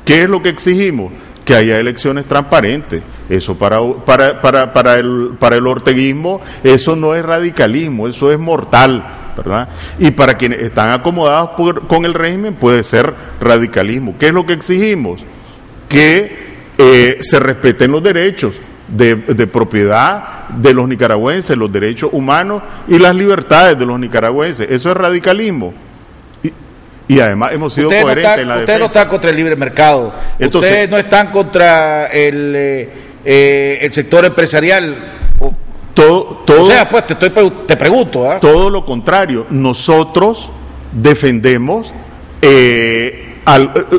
¿Qué es lo que exigimos? Que haya elecciones transparentes. Eso para el orteguismo, eso no es radicalismo, eso es mortal, ¿verdad? Y para quienes están acomodados con el régimen puede ser radicalismo. ¿Qué es lo que exigimos? Que se respeten los derechos de propiedad de los nicaragüenses, los derechos humanos y las libertades de los nicaragüenses. Eso es radicalismo. Y además hemos sido coherentes en la defensa. Ustedes no están contra el libre mercado. Entonces, ustedes no están contra el sector empresarial. Todo, o sea, pues te pregunto. Todo lo contrario. Nosotros defendemos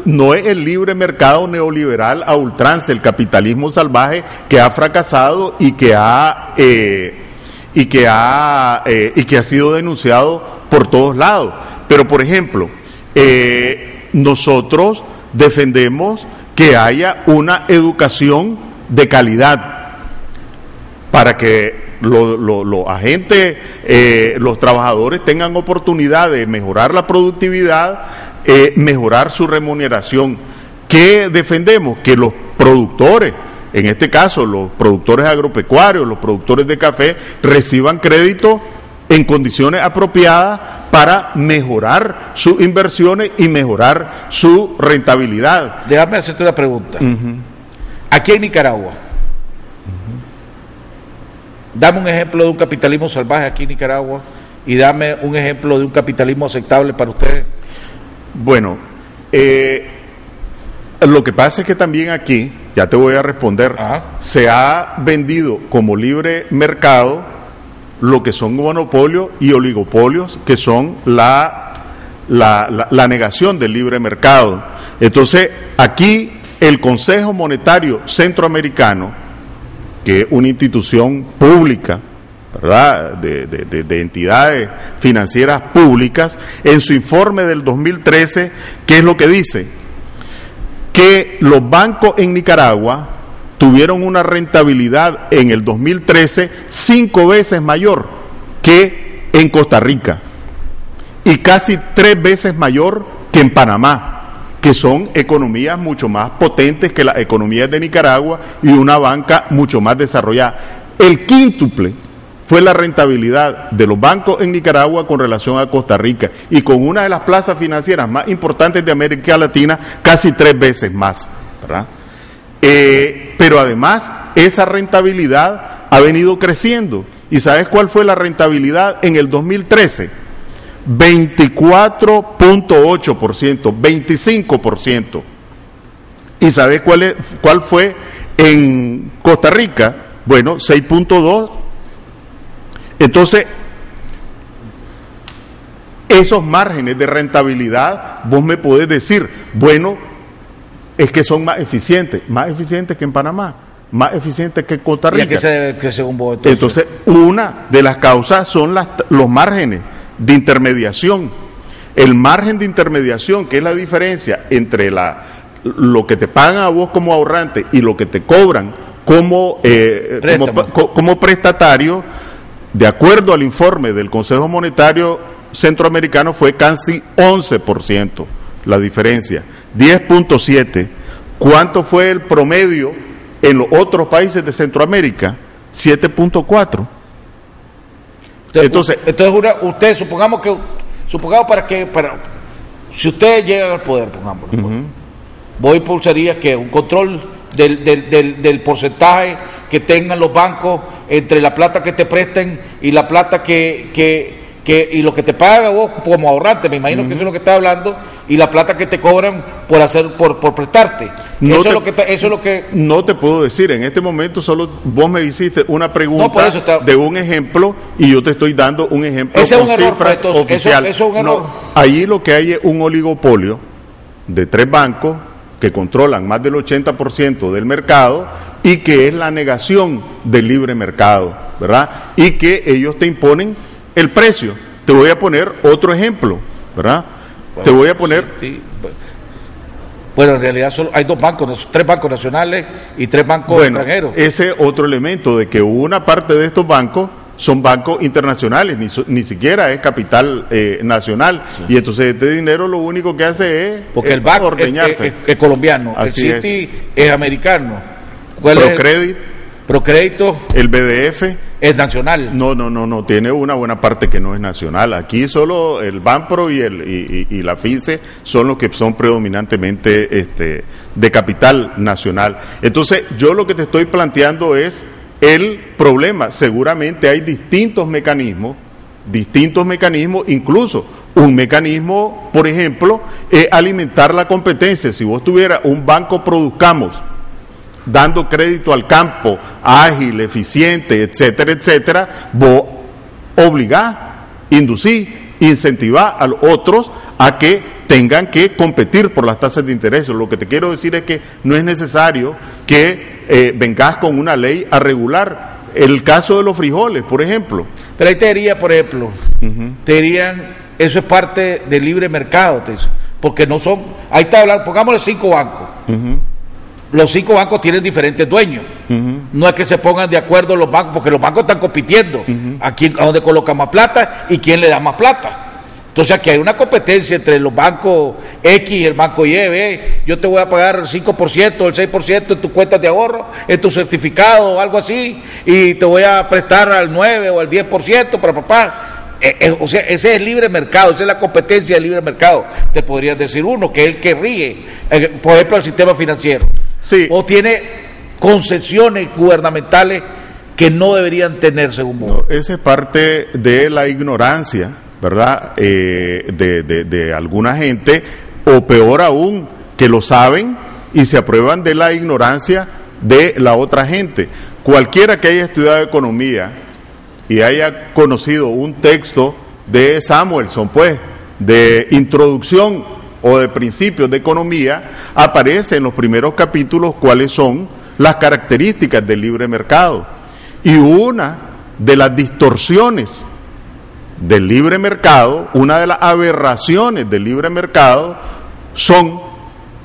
no es el libre mercado neoliberal a ultranza, el capitalismo salvaje que ha fracasado y que ha sido denunciado por todos lados. Pero, por ejemplo, nosotros defendemos que haya una educación de calidad para que los agentes, los trabajadores tengan oportunidad de mejorar la productividad, mejorar su remuneración. ¿Qué defendemos? Que los productores, en este caso los productores agropecuarios, los productores de café, reciban crédito en condiciones apropiadas para mejorar sus inversiones y mejorar su rentabilidad. Déjame hacerte una pregunta. Aquí en Nicaragua, dame un ejemplo de un capitalismo salvaje aquí en Nicaragua y dame un ejemplo de un capitalismo aceptable para ustedes. Bueno, lo que pasa es que también aquí, ya te voy a responder, se ha vendido como libre mercado lo que son monopolios y oligopolios, que son la negación del libre mercado. Entonces, aquí el Consejo Monetario Centroamericano, que es una institución pública, ¿verdad?, de entidades financieras públicas, en su informe del 2013, ¿qué es lo que dice? Que los bancos en Nicaragua tuvieron una rentabilidad en el 2013 5 veces mayor que en Costa Rica y casi 3 veces mayor que en Panamá, que son economías mucho más potentes que las economías de Nicaragua y una banca mucho más desarrollada. El quíntuple fue la rentabilidad de los bancos en Nicaragua con relación a Costa Rica, y con una de las plazas financieras más importantes de América Latina, casi 3 veces más, ¿verdad? Pero además, esa rentabilidad ha venido creciendo. ¿Y sabes cuál fue la rentabilidad en el 2013? 24.8%, 25%. ¿Y sabes cuál fue en Costa Rica? Bueno, 6.2%. Entonces, esos márgenes de rentabilidad, vos me podés decir, bueno, es que son más eficientes que en Panamá, más eficientes que en Costa Rica. ¿Y a qué se debe que según vos? Entonces, una de las causas son los márgenes de intermediación. El margen de intermediación, que es la diferencia entre lo que te pagan a vos como ahorrante y lo que te cobran como prestatario, de acuerdo al informe del Consejo Monetario Centroamericano, fue casi 11% la diferencia, 10.7%. ¿Cuánto fue el promedio en los otros países de Centroamérica? 7.4%. Entonces usted supongamos si usted llega al poder, pongámoslo, vos impulsaría que un control del porcentaje que tengan los bancos entre la plata que te presten y la plata y lo que te paga vos como ahorrante, me imagino que eso es lo que está hablando, y la plata que te cobran por prestarte. Eso es lo que no te puedo decir en este momento. Solo vos me hiciste una pregunta de un ejemplo y yo te estoy dando un ejemplo con cifras oficiales. Allí lo que hay es un oligopolio de 3 bancos que controlan más del 80% del mercado y que es la negación del libre mercado, ¿verdad? Y que ellos te imponen el precio. Te voy a poner otro ejemplo, ¿verdad? Bueno, te voy a poner... Sí. Bueno, en realidad solo hay 2 bancos, 3 bancos nacionales y 3 bancos extranjeros. Ese otro elemento de que una parte de estos bancos son bancos internacionales, ni siquiera es capital nacional. Sí. Y entonces este dinero lo único que hace es porque el banco es colombiano, así el Citi es americano. ¿Cuál es? Procrédito. El BDF es nacional. No, tiene una buena parte que no es nacional. Aquí solo el Banpro y la FICE son los que son predominantemente de capital nacional. Entonces, yo lo que te estoy planteando es el problema. Seguramente hay distintos mecanismos, incluso un mecanismo, por ejemplo, es alimentar la competencia. Si vos tuvieras un banco Produzcamos dando crédito al campo, ágil, eficiente, etcétera, etcétera, vos obligás, inducís, incentivás a los otros a que tengan que competir por las tasas de interés. Lo que te quiero decir es que no es necesario que vengas con una ley a regular el caso de los frijoles, por ejemplo. Pero ahí te diría, por ejemplo, te dirían, eso es parte del libre mercado, te dice, porque no son, ahí está hablando, pongámosle 5 bancos. Los 5 bancos tienen diferentes dueños. No es que se pongan de acuerdo los bancos, porque los bancos están compitiendo a dónde coloca más plata y quién le da más plata. Entonces aquí hay una competencia entre los bancos X y el banco Y. Yo te voy a pagar el 5%, el 6% en tus cuentas de ahorro, en tu certificado o algo así, y te voy a prestar al 9 o al 10% para papá. O sea, ese es el libre mercado, esa es la competencia del libre mercado. Te podrías decir uno, que es el que rige, por ejemplo, el sistema financiero. Sí. O tiene concesiones gubernamentales que no deberían tener, según vos. No, esa es parte de la ignorancia, ¿verdad? De alguna gente, o peor aún, que lo saben y se aprueban de la ignorancia de la otra gente. Cualquiera que haya estudiado economía y haya conocido un texto de Samuelson, pues, de introducción o de principios de economía, aparece en los primeros capítulos cuáles son las características del libre mercado. Y una de las distorsiones del libre mercado, una de las aberraciones del libre mercado, son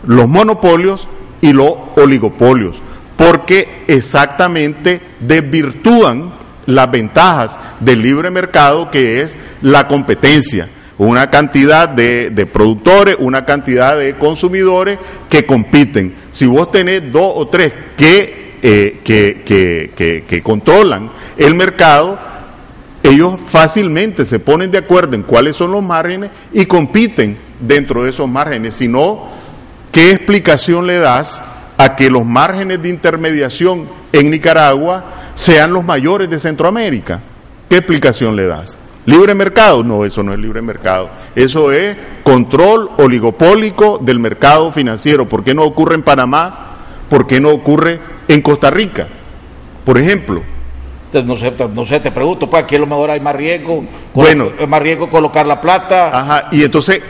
los monopolios y los oligopolios, porque exactamente desvirtúan las ventajas del libre mercado, que es la competencia. Una cantidad de productores, una cantidad de consumidores que compiten. Si vos tenés 2 o 3 que controlan el mercado, ellos fácilmente se ponen de acuerdo en cuáles son los márgenes y compiten dentro de esos márgenes. Si no, ¿qué explicación le das a que los márgenes de intermediación en Nicaragua sean los mayores de Centroamérica? ¿Qué explicación le das? ¿Libre mercado? No, eso no es libre mercado. Eso es control oligopólico del mercado financiero. ¿Por qué no ocurre en Panamá? ¿Por qué no ocurre en Costa Rica? Por ejemplo. No sé, te pregunto, pues aquí a lo mejor hay más riesgo. Bueno, es más riesgo colocar la plata. Ajá, y entonces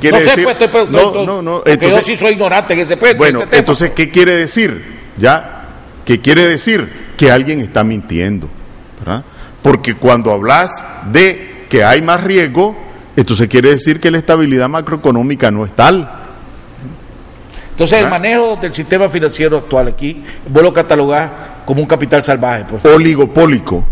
quiere decir... Pues, entonces, yo sí soy ignorante en ese punto. Bueno, entonces, ¿qué quiere decir? ¿Ya? ¿Qué quiere decir? Que alguien está mintiendo, ¿verdad? Porque cuando hablas de que hay más riesgo, entonces quiere decir que la estabilidad macroeconómica no es tal. Entonces, el manejo del sistema financiero actual aquí, vos lo catalogás como un capital salvaje, pues. Oligopólico,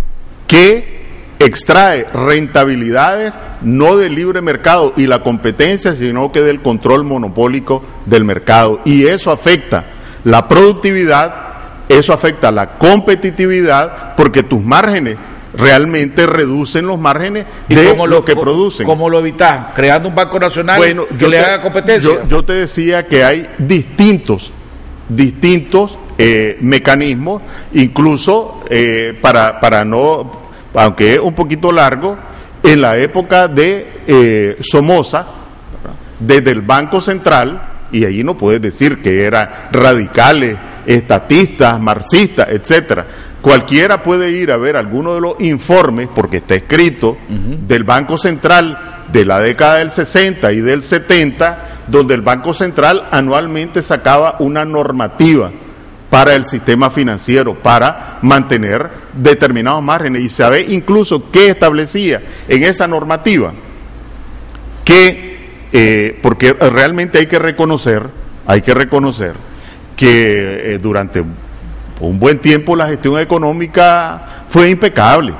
que extrae rentabilidades no del libre mercado y la competencia, sino que del control monopólico del mercado. Y eso afecta la productividad, eso afecta la competitividad, porque tus márgenes realmente reducen los márgenes de lo que producen. ¿Cómo lo evitas? ¿Creando un banco nacional que le haga competencia? Yo te decía que hay distintos mecanismos, incluso para no, aunque es un poquito largo, en la época de Somoza, desde el Banco Central, y allí no puedes decir que eran radicales, estatistas, marxistas, etcétera. Cualquiera puede ir a ver alguno de los informes, porque está escrito, del Banco Central de la década del 60 y del 70, donde el Banco Central anualmente sacaba una normativa para el sistema financiero, para mantener determinados márgenes, y sabe incluso qué establecía en esa normativa, que porque realmente hay que reconocer que durante un buen tiempo la gestión económica fue impecable,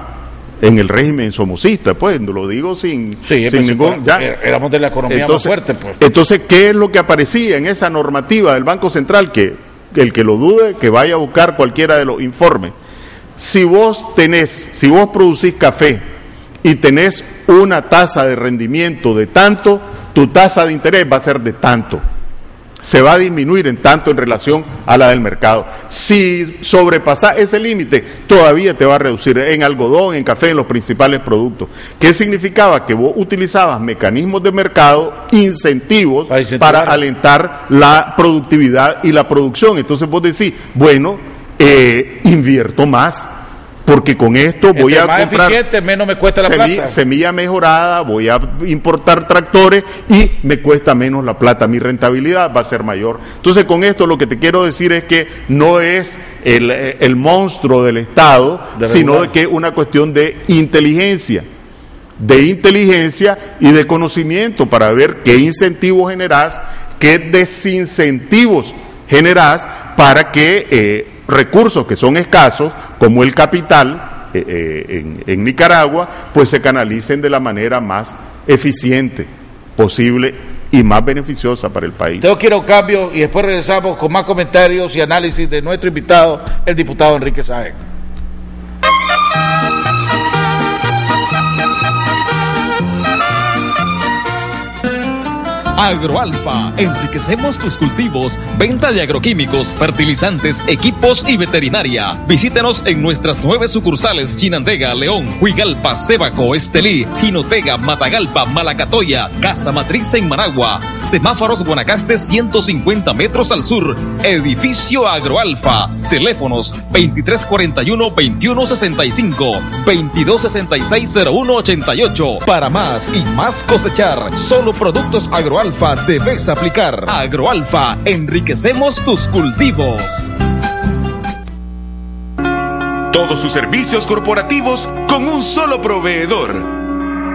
en el régimen somocista, pues lo digo sin ningún... Éramos de la economía más fuerte, pues. Entonces, ¿qué es lo que aparecía en esa normativa del Banco Central? Que el que lo dude, que vaya a buscar cualquiera de los informes. Si vos producís café y tenés una tasa de rendimiento de tanto, tu tasa de interés va a ser de tanto. Se va a disminuir en tanto en relación a la del mercado. Si sobrepasas ese límite, todavía te va a reducir en algodón, en café, en los principales productos. ¿Qué significaba? Que vos utilizabas mecanismos de mercado, incentivos, para alentar la productividad y la producción. Entonces vos decís, bueno, invierto más, porque con esto voy a más comprar eficiente, menos me cuesta la plata. Semilla mejorada, voy a importar tractores y me cuesta menos la plata, mi rentabilidad va a ser mayor. Entonces, con esto lo que te quiero decir es que no es el monstruo del Estado, sino de que es una cuestión de inteligencia y de conocimiento para ver qué incentivos generás, qué desincentivos generás para que recursos que son escasos, como el capital en Nicaragua, pues se canalicen de la manera más eficiente posible y más beneficiosa para el país. Tengo que ir a un cambio y después regresamos con más comentarios y análisis de nuestro invitado, el diputado Enrique Sáenz. Agroalfa, enriquecemos tus cultivos, venta de agroquímicos, fertilizantes, equipos y veterinaria. Visítanos en nuestras 9 sucursales: Chinandega, León, Huigalpa, Sébaco, Estelí, Jinotega, Matagalpa, Malacatoya, Casa Matriz en Managua, Semáforos Guanacaste 150 metros al sur, Edificio Agroalfa. Teléfonos 2341-2165, 2266-0188. Para más y más cosechar, solo productos Agroalfa debes aplicar. Agroalfa, enriquecemos tus cultivos. Todos sus servicios corporativos con un solo proveedor.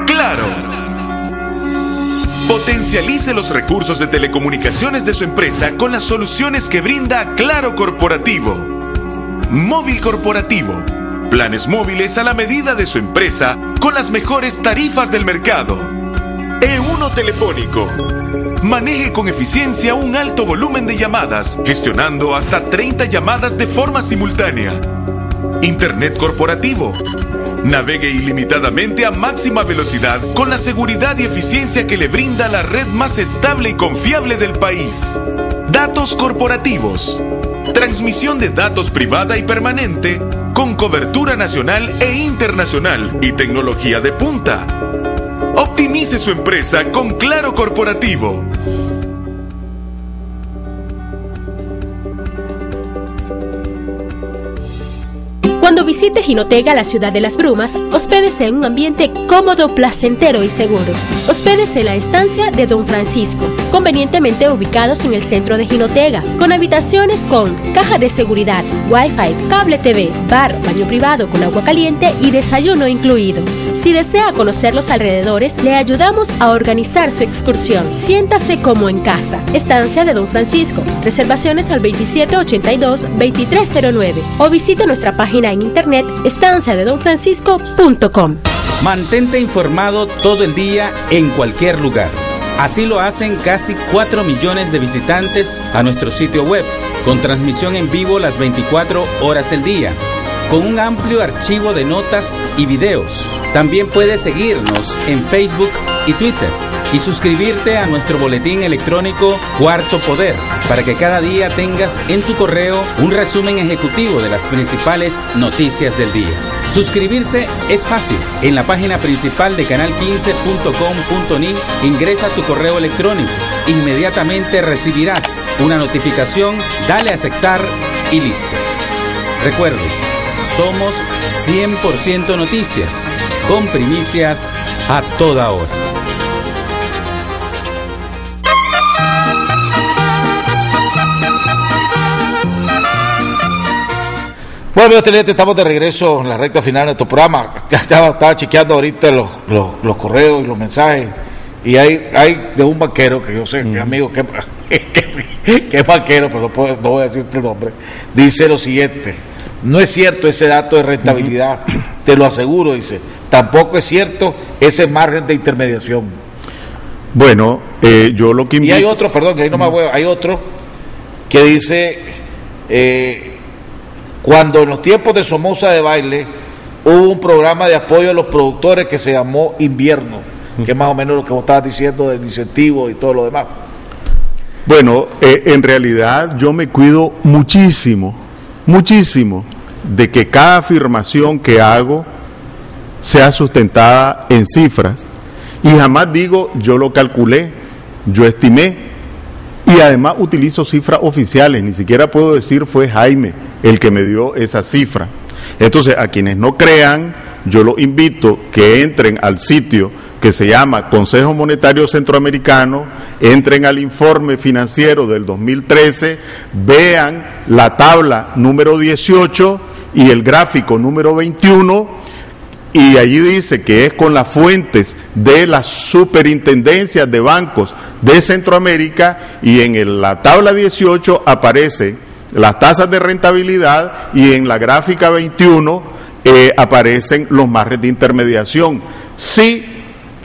Claro. Potencialice los recursos de telecomunicaciones de su empresa con las soluciones que brinda Claro Corporativo. Móvil Corporativo. Planes móviles a la medida de su empresa con las mejores tarifas del mercado. E1 Telefónico. Maneje con eficiencia un alto volumen de llamadas, gestionando hasta 30 llamadas de forma simultánea. Internet corporativo. Navegue ilimitadamente a máxima velocidad con la seguridad y eficiencia que le brinda la red más estable y confiable del país. Datos corporativos. Transmisión de datos privada y permanente con cobertura nacional e internacional y tecnología de punta. Optimice su empresa con Claro Corporativo. Cuando visite Jinotega, la ciudad de las brumas, hospédese en un ambiente cómodo, placentero y seguro. Hospédese en la estancia de Don Francisco, convenientemente ubicados en el centro de Jinotega, con habitaciones con caja de seguridad, Wi-Fi, cable TV, bar, baño privado con agua caliente y desayuno incluido. Si desea conocer los alrededores, le ayudamos a organizar su excursión. Siéntase como en casa. Estancia de Don Francisco. Reservaciones al 2782-2309 o visite nuestra página en internet estanciadedonfrancisco.com. Mantente informado todo el día en cualquier lugar. Así lo hacen casi 4 millones de visitantes a nuestro sitio web, con transmisión en vivo las 24 horas del día, con un amplio archivo de notas y videos. También puedes seguirnos en Facebook y Twitter y suscribirte a nuestro boletín electrónico Cuarto Poder para que cada día tengas en tu correo un resumen ejecutivo de las principales noticias del día. Suscribirse es fácil. En la página principal de canal15.com.ni ingresa tu correo electrónico. Inmediatamente recibirás una notificación, dale a aceptar y listo. Recuerde, somos 100% noticias, con primicias a toda hora. Bueno, amigos televidentes, estamos de regreso en la recta final de nuestro programa. Ya estaba chequeando ahorita los correos y los mensajes, y hay de un banquero que yo sé que amigo que es banquero, pero no voy a decirte el nombre. Dice lo siguiente: no es cierto ese dato de rentabilidad te lo aseguro, dice. Tampoco es cierto ese margen de intermediación. Bueno, yo lo que invito... Y hay otro, perdón, que ahí no me voy, hay otro que dice, cuando en los tiempos de Somoza de Baile hubo un programa de apoyo a los productores que se llamó Invierno, que es más o menos lo que vos estabas diciendo del incentivo y todo lo demás. Bueno, en realidad yo me cuido muchísimo de que cada afirmación que hago sea sustentada en cifras, y jamás digo yo lo calculé, yo estimé, y además utilizo cifras oficiales, ni siquiera puedo decir fue Jaime el que me dio esa cifra. Entonces, a quienes no crean, yo los invito que entren al sitio que se llama Consejo Monetario Centroamericano, entren al informe financiero del 2013, vean la tabla número 18 y el gráfico número 21, y allí dice que es con las fuentes de las superintendencias de bancos de Centroamérica, y en la tabla 18 aparecen las tasas de rentabilidad, y en la gráfica 21 aparecen los márgenes de intermediación. Si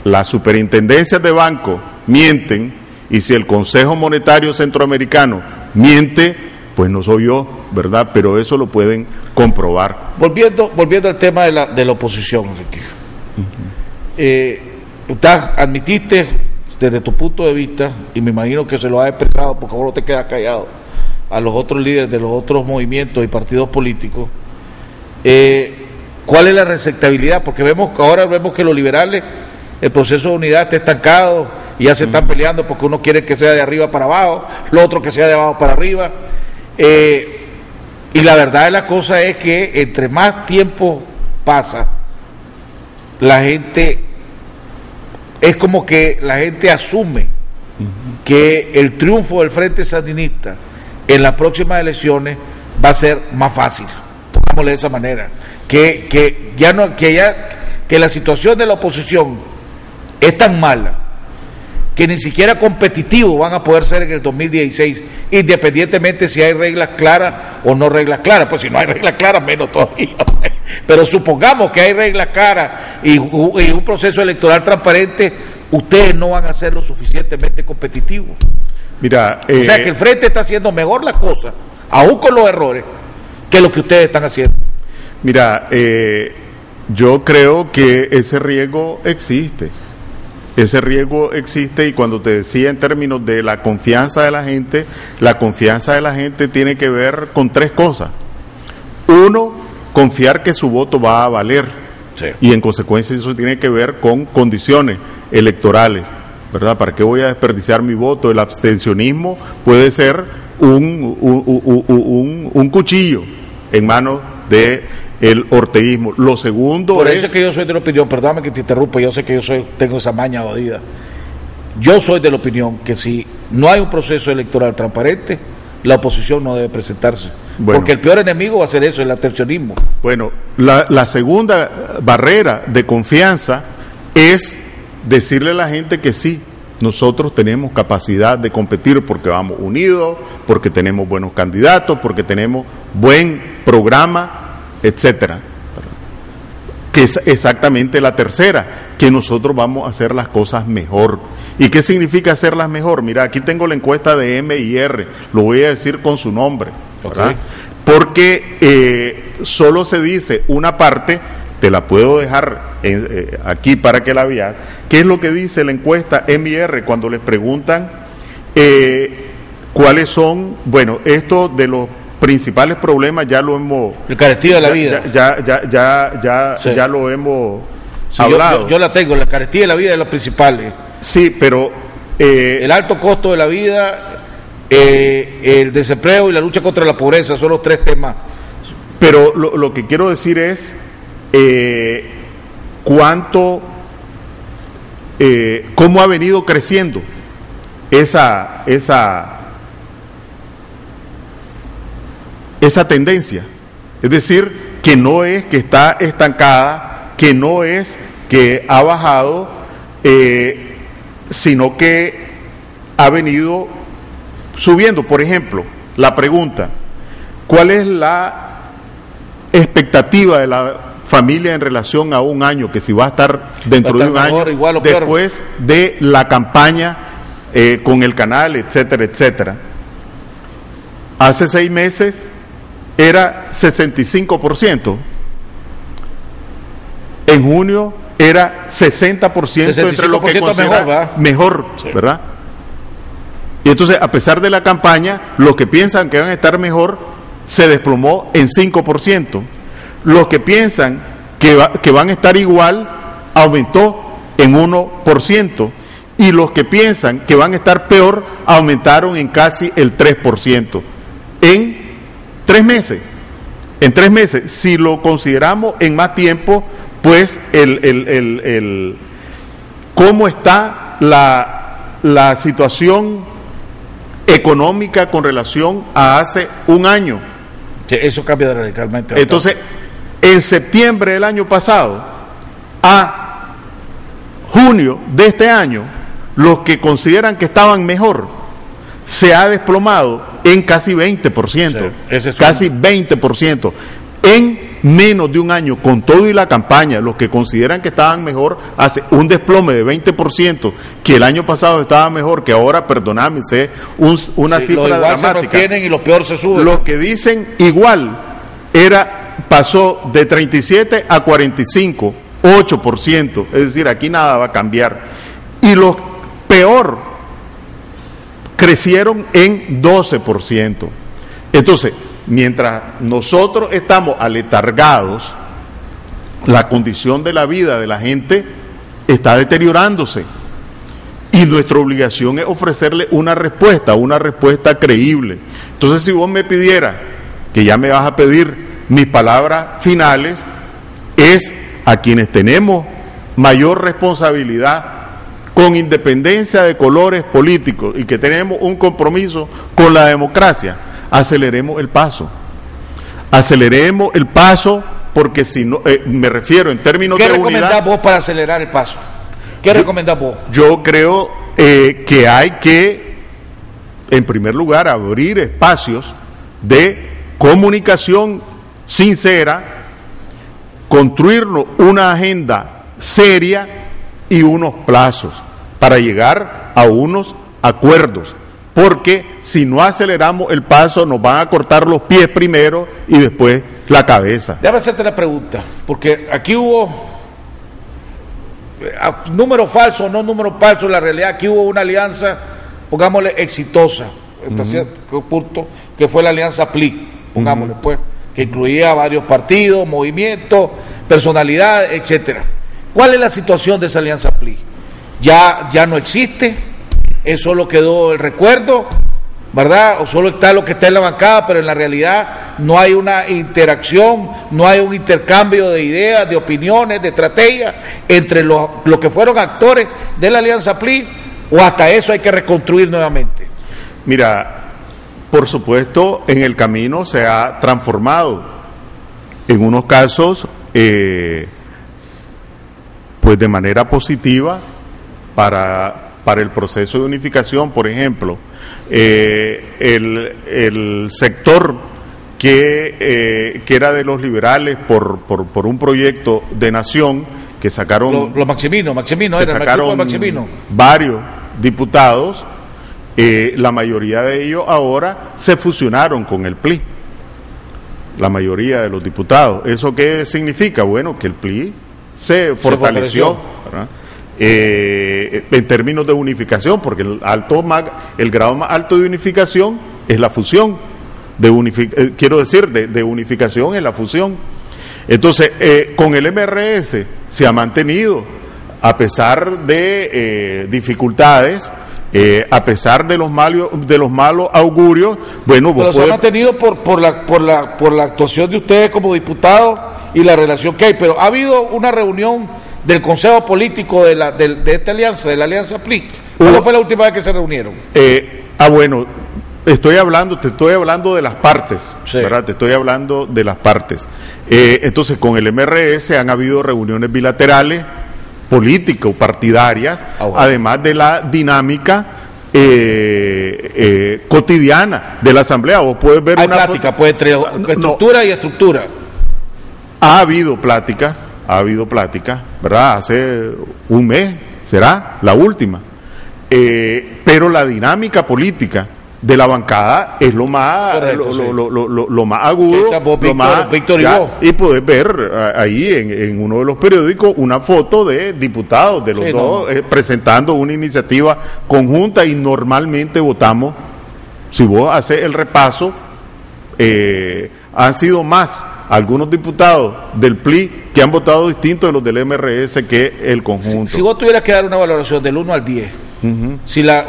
las superintendencias de banco mienten, y si el Consejo Monetario Centroamericano miente, pues no soy yo, ¿verdad? Pero eso lo pueden comprobar. Volviendo al tema de la oposición, Enrique. Usted admitiste desde tu punto de vista, y me imagino que se lo has expresado porque vos no te quedas callado, a los otros líderes de los otros movimientos y partidos políticos, ¿cuál es la receptibilidad? Porque ahora vemos que los liberales, el proceso de unidad está estancado y ya se están peleando porque uno quiere que sea de arriba para abajo, lo otro que sea de abajo para arriba, y la verdad de la cosa es que entre más tiempo pasa, la gente, es como que la gente asume que el triunfo del Frente Sandinista en las próximas elecciones va a ser más fácil, pongámosle de esa manera, que la situación de la oposición es tan mala que ni siquiera competitivos van a poder ser en el 2016, independientemente si hay reglas claras o no reglas claras. Pues si no hay reglas claras, menos todavía. Pero supongamos que hay reglas claras y un proceso electoral transparente, ustedes no van a ser lo suficientemente competitivos. Mira, o sea que el Frente está haciendo mejor las cosas, aún con los errores, que lo que ustedes están haciendo. Mira, yo creo que ese riesgo existe. Ese riesgo existe, y cuando te decía en términos de la confianza de la gente tiene que ver con tres cosas. Uno, confiar que su voto va a valer, sí, y en consecuencia eso tiene que ver con condiciones electorales, ¿verdad? ¿Para qué voy a desperdiciar mi voto? El abstencionismo puede ser un cuchillo en manos de el orteguismo. Lo segundo por eso es que yo soy de la opinión, perdóname que te interrumpa, yo sé que tengo esa maña jodida. Yo soy de la opinión que si no hay un proceso electoral transparente, la oposición no debe presentarse. Bueno, porque el peor enemigo va a ser eso, el abstencionismo. Bueno, la segunda barrera de confianza es decirle a la gente que sí, nosotros tenemos capacidad de competir porque vamos unidos, porque tenemos buenos candidatos, porque tenemos buen programa, etcétera. Que es exactamente la tercera, que nosotros vamos a hacer las cosas mejor. ¿Y qué significa hacerlas mejor? Mira, aquí tengo la encuesta de MIR, lo voy a decir con su nombre, ¿verdad? Okay. Porque solo se dice una parte, te la puedo dejar aquí para que la veas. ¿Qué es lo que dice la encuesta MIR cuando les preguntan cuáles son, bueno, esto de los principales problemas ya lo hemos... El carestía de la vida. Sí. Ya lo hemos hablado. Yo la tengo, la carestía de la vida es lo principal. Sí, pero... el alto costo de la vida, el desempleo y la lucha contra la pobreza son los tres temas. Pero lo que quiero decir es cómo ha venido creciendo esa tendencia. Es decir, que no es que está estancada, que no es que ha bajado, sino que ha venido subiendo. Por ejemplo, la pregunta, ¿cuál es la expectativa de la familia en relación a un año, que si va a estar dentro de un año, igual o después de la campaña con el canal, etcétera, etcétera. Hace 6 meses era 65%. En junio era 60% entre lo que considera mejor, sí, ¿verdad? Y entonces, a pesar de la campaña, los que piensan que van a estar mejor se desplomó en 5%. Los que piensan que van a estar igual aumentó en 1%. Y los que piensan que van a estar peor aumentaron en casi el 3%. En 3 meses. En 3 meses. Si lo consideramos en más tiempo, pues cómo está la situación económica con relación a hace un año. Eso cambia radicalmente. Entonces, en septiembre del año pasado a junio de este año, los que consideran que estaban mejor se ha desplomado en casi 20%, sí, casi 20%. En menos de un año, con todo y la campaña, los que consideran que estaban mejor, hace un desplome de 20%, que el año pasado estaba mejor, que ahora, perdóname, es una cifra dramática. Se mantienen y lo peor se sube. Los que dicen igual, pasó de 37 a 45, 8%, es decir, aquí nada va a cambiar. Y los peor crecieron en 12%. Entonces, mientras nosotros estamos aletargados, la condición de la vida de la gente está deteriorándose. Y nuestra obligación es ofrecerle una respuesta creíble. Entonces, si vos me pidieras, que ya me vas a pedir mis palabras finales, es a quienes tenemos mayor responsabilidad, con independencia de colores políticos, y que tenemos un compromiso con la democracia, aceleremos el paso. Aceleremos el paso, porque si no, me refiero en términos de unidad. ¿Qué recomendás vos para acelerar el paso? ¿Qué recomendás vos? Yo creo que hay que, en primer lugar, abrir espacios de comunicación sincera, construirnos una agenda seria y unos plazos para llegar a unos acuerdos. Porque si no aceleramos el paso, nos van a cortar los pies primero y después la cabeza. Déjame hacerte la pregunta, porque aquí hubo número falso o no número falso, la realidad aquí hubo una alianza, pongámosle, exitosa, hasta cierto punto, que fue la alianza PLI, pongámosle pues, que incluía varios partidos, movimientos, personalidades, etcétera. ¿Cuál es la situación de esa alianza PLI? Ya no existe. Solo quedó el recuerdo, ¿verdad? O solo está lo que está en la bancada, pero en la realidad no hay una interacción, no hay un intercambio de ideas, de opiniones, de estrategias entre los que fueron actores de la alianza PLI, o hasta eso hay que reconstruir nuevamente. Mira, por supuesto, en el camino se ha transformado. En unos casos, pues de manera positiva para el proceso de unificación. Por ejemplo, el sector que era de los liberales por un proyecto de nación que sacaron los Maximino sacaron varios diputados, la mayoría de ellos ahora se fusionaron con el PLI, la mayoría de los diputados. ¿Eso qué significa? Bueno, que el PLI se fortaleció, ¿verdad? En términos de unificación, porque el grado más alto de unificación es la fusión, de unificación es la fusión. Entonces, con el MRS se ha mantenido, a pesar de dificultades, a pesar de los malos augurios. Bueno, pero se ha mantenido por la actuación de ustedes como diputados y la relación que hay. Pero ha habido una reunión del Consejo Político de esta alianza, de la alianza PLI. ¿Cuándo fue la última vez que se reunieron? Bueno, te estoy hablando de las partes, sí, ¿verdad? Te estoy hablando de las partes. Entonces, con el MRS han habido reuniones bilaterales, políticas, partidarias, además de la dinámica cotidiana de la Asamblea. Vos puedes ver hay una plática, pues, entre estructura y estructura. Ha habido pláticas, ¿verdad? Hace un mes, será la última. Pero la dinámica política de la bancada es lo más lo más agudo, lo más, y podés ver ahí en uno de los periódicos una foto de diputados de los dos presentando una iniciativa conjunta, y normalmente votamos, si vos haces el repaso, han sido más algunos diputados del PLI que han votado distinto de los del MRS que el conjunto. Si vos tuvieras que dar una valoración del 1 al 10,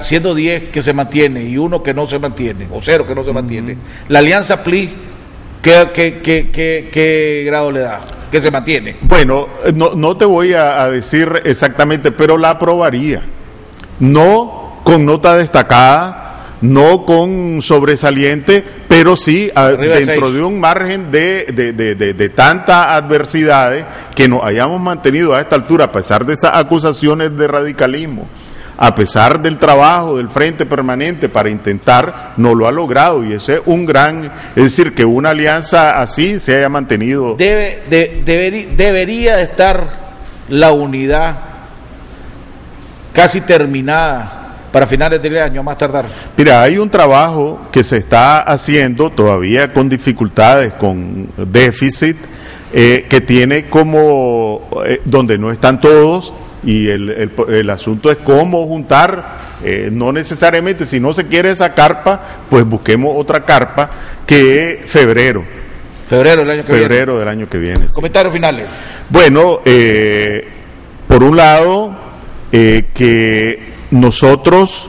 siendo 10 que se mantiene y 1 que no se mantiene, o 0 que no se mantiene, la alianza PLI, ¿qué grado le da? ¿Que se mantiene? Bueno, no te voy a decir exactamente, pero la aprobaría. No con nota destacada, no con sobresaliente, pero sí dentro de un margen de tantas adversidades que nos hayamos mantenido a esta altura, a pesar de esas acusaciones de radicalismo, a pesar del trabajo del Frente Permanente para intentar, no lo ha logrado, y ese es un gran, es decir, que una alianza así se haya mantenido. Debería estar la unidad casi terminada para finales del año, más tardar. Mira, hay un trabajo que se está haciendo todavía con dificultades, con déficit, que tiene como, donde no están todos, y el asunto es cómo juntar, no necesariamente, si no se quiere esa carpa, pues busquemos otra carpa, que es febrero del año que viene. Comentarios finales. Bueno, por un lado, que nosotros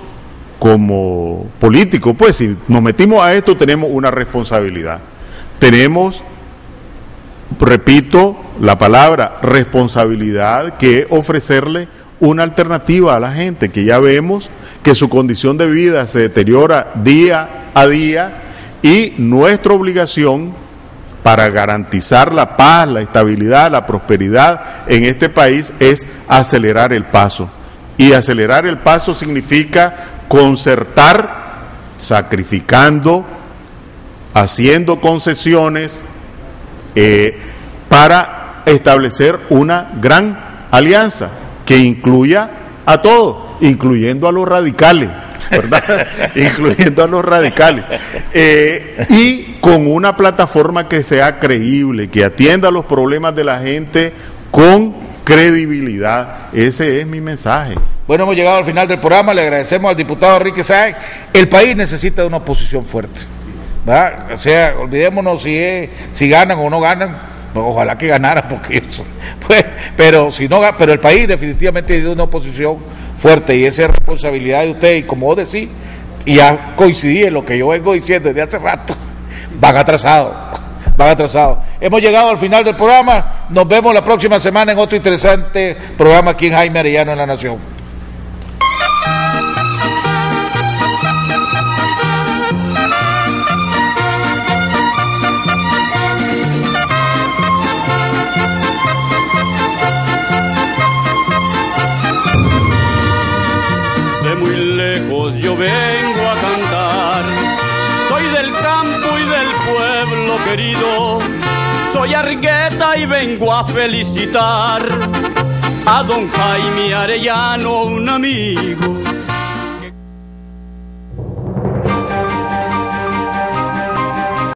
como políticos, pues si nos metimos a esto, tenemos una responsabilidad. Tenemos, repito la palabra, responsabilidad, que ofrecerle una alternativa a la gente, que ya vemos que su condición de vida se deteriora día a día, y nuestra obligación para garantizar la paz, la estabilidad, la prosperidad en este país es acelerar el paso. Y acelerar el paso significa concertar, sacrificando, haciendo concesiones, para establecer una gran alianza que incluya a todos, incluyendo a los radicales, ¿verdad? Incluyendo a los radicales, y con una plataforma que sea creíble, que atienda los problemas de la gente con credibilidad. Ese es mi mensaje. Bueno, hemos llegado al final del programa. Le agradecemos al diputado Enrique Sáenz. El país necesita de una oposición fuerte, ¿verdad? O sea, olvidémonos si ganan o no ganan. Pues ojalá que ganaran, porque eso, pues, pero el país definitivamente tiene una oposición fuerte, y esa es responsabilidad de usted. Y como vos decís, y ya coincidí en lo que yo vengo diciendo desde hace rato, van atrasados. Hemos llegado al final del programa. Nos vemos la próxima semana en otro interesante programa aquí en Jaime Arellano en La Nación. De muy lejos yo vengo a cantar, soy del campo y del pueblo querido, soy argueta y vengo a felicitar a don Jaime Arellano, un amigo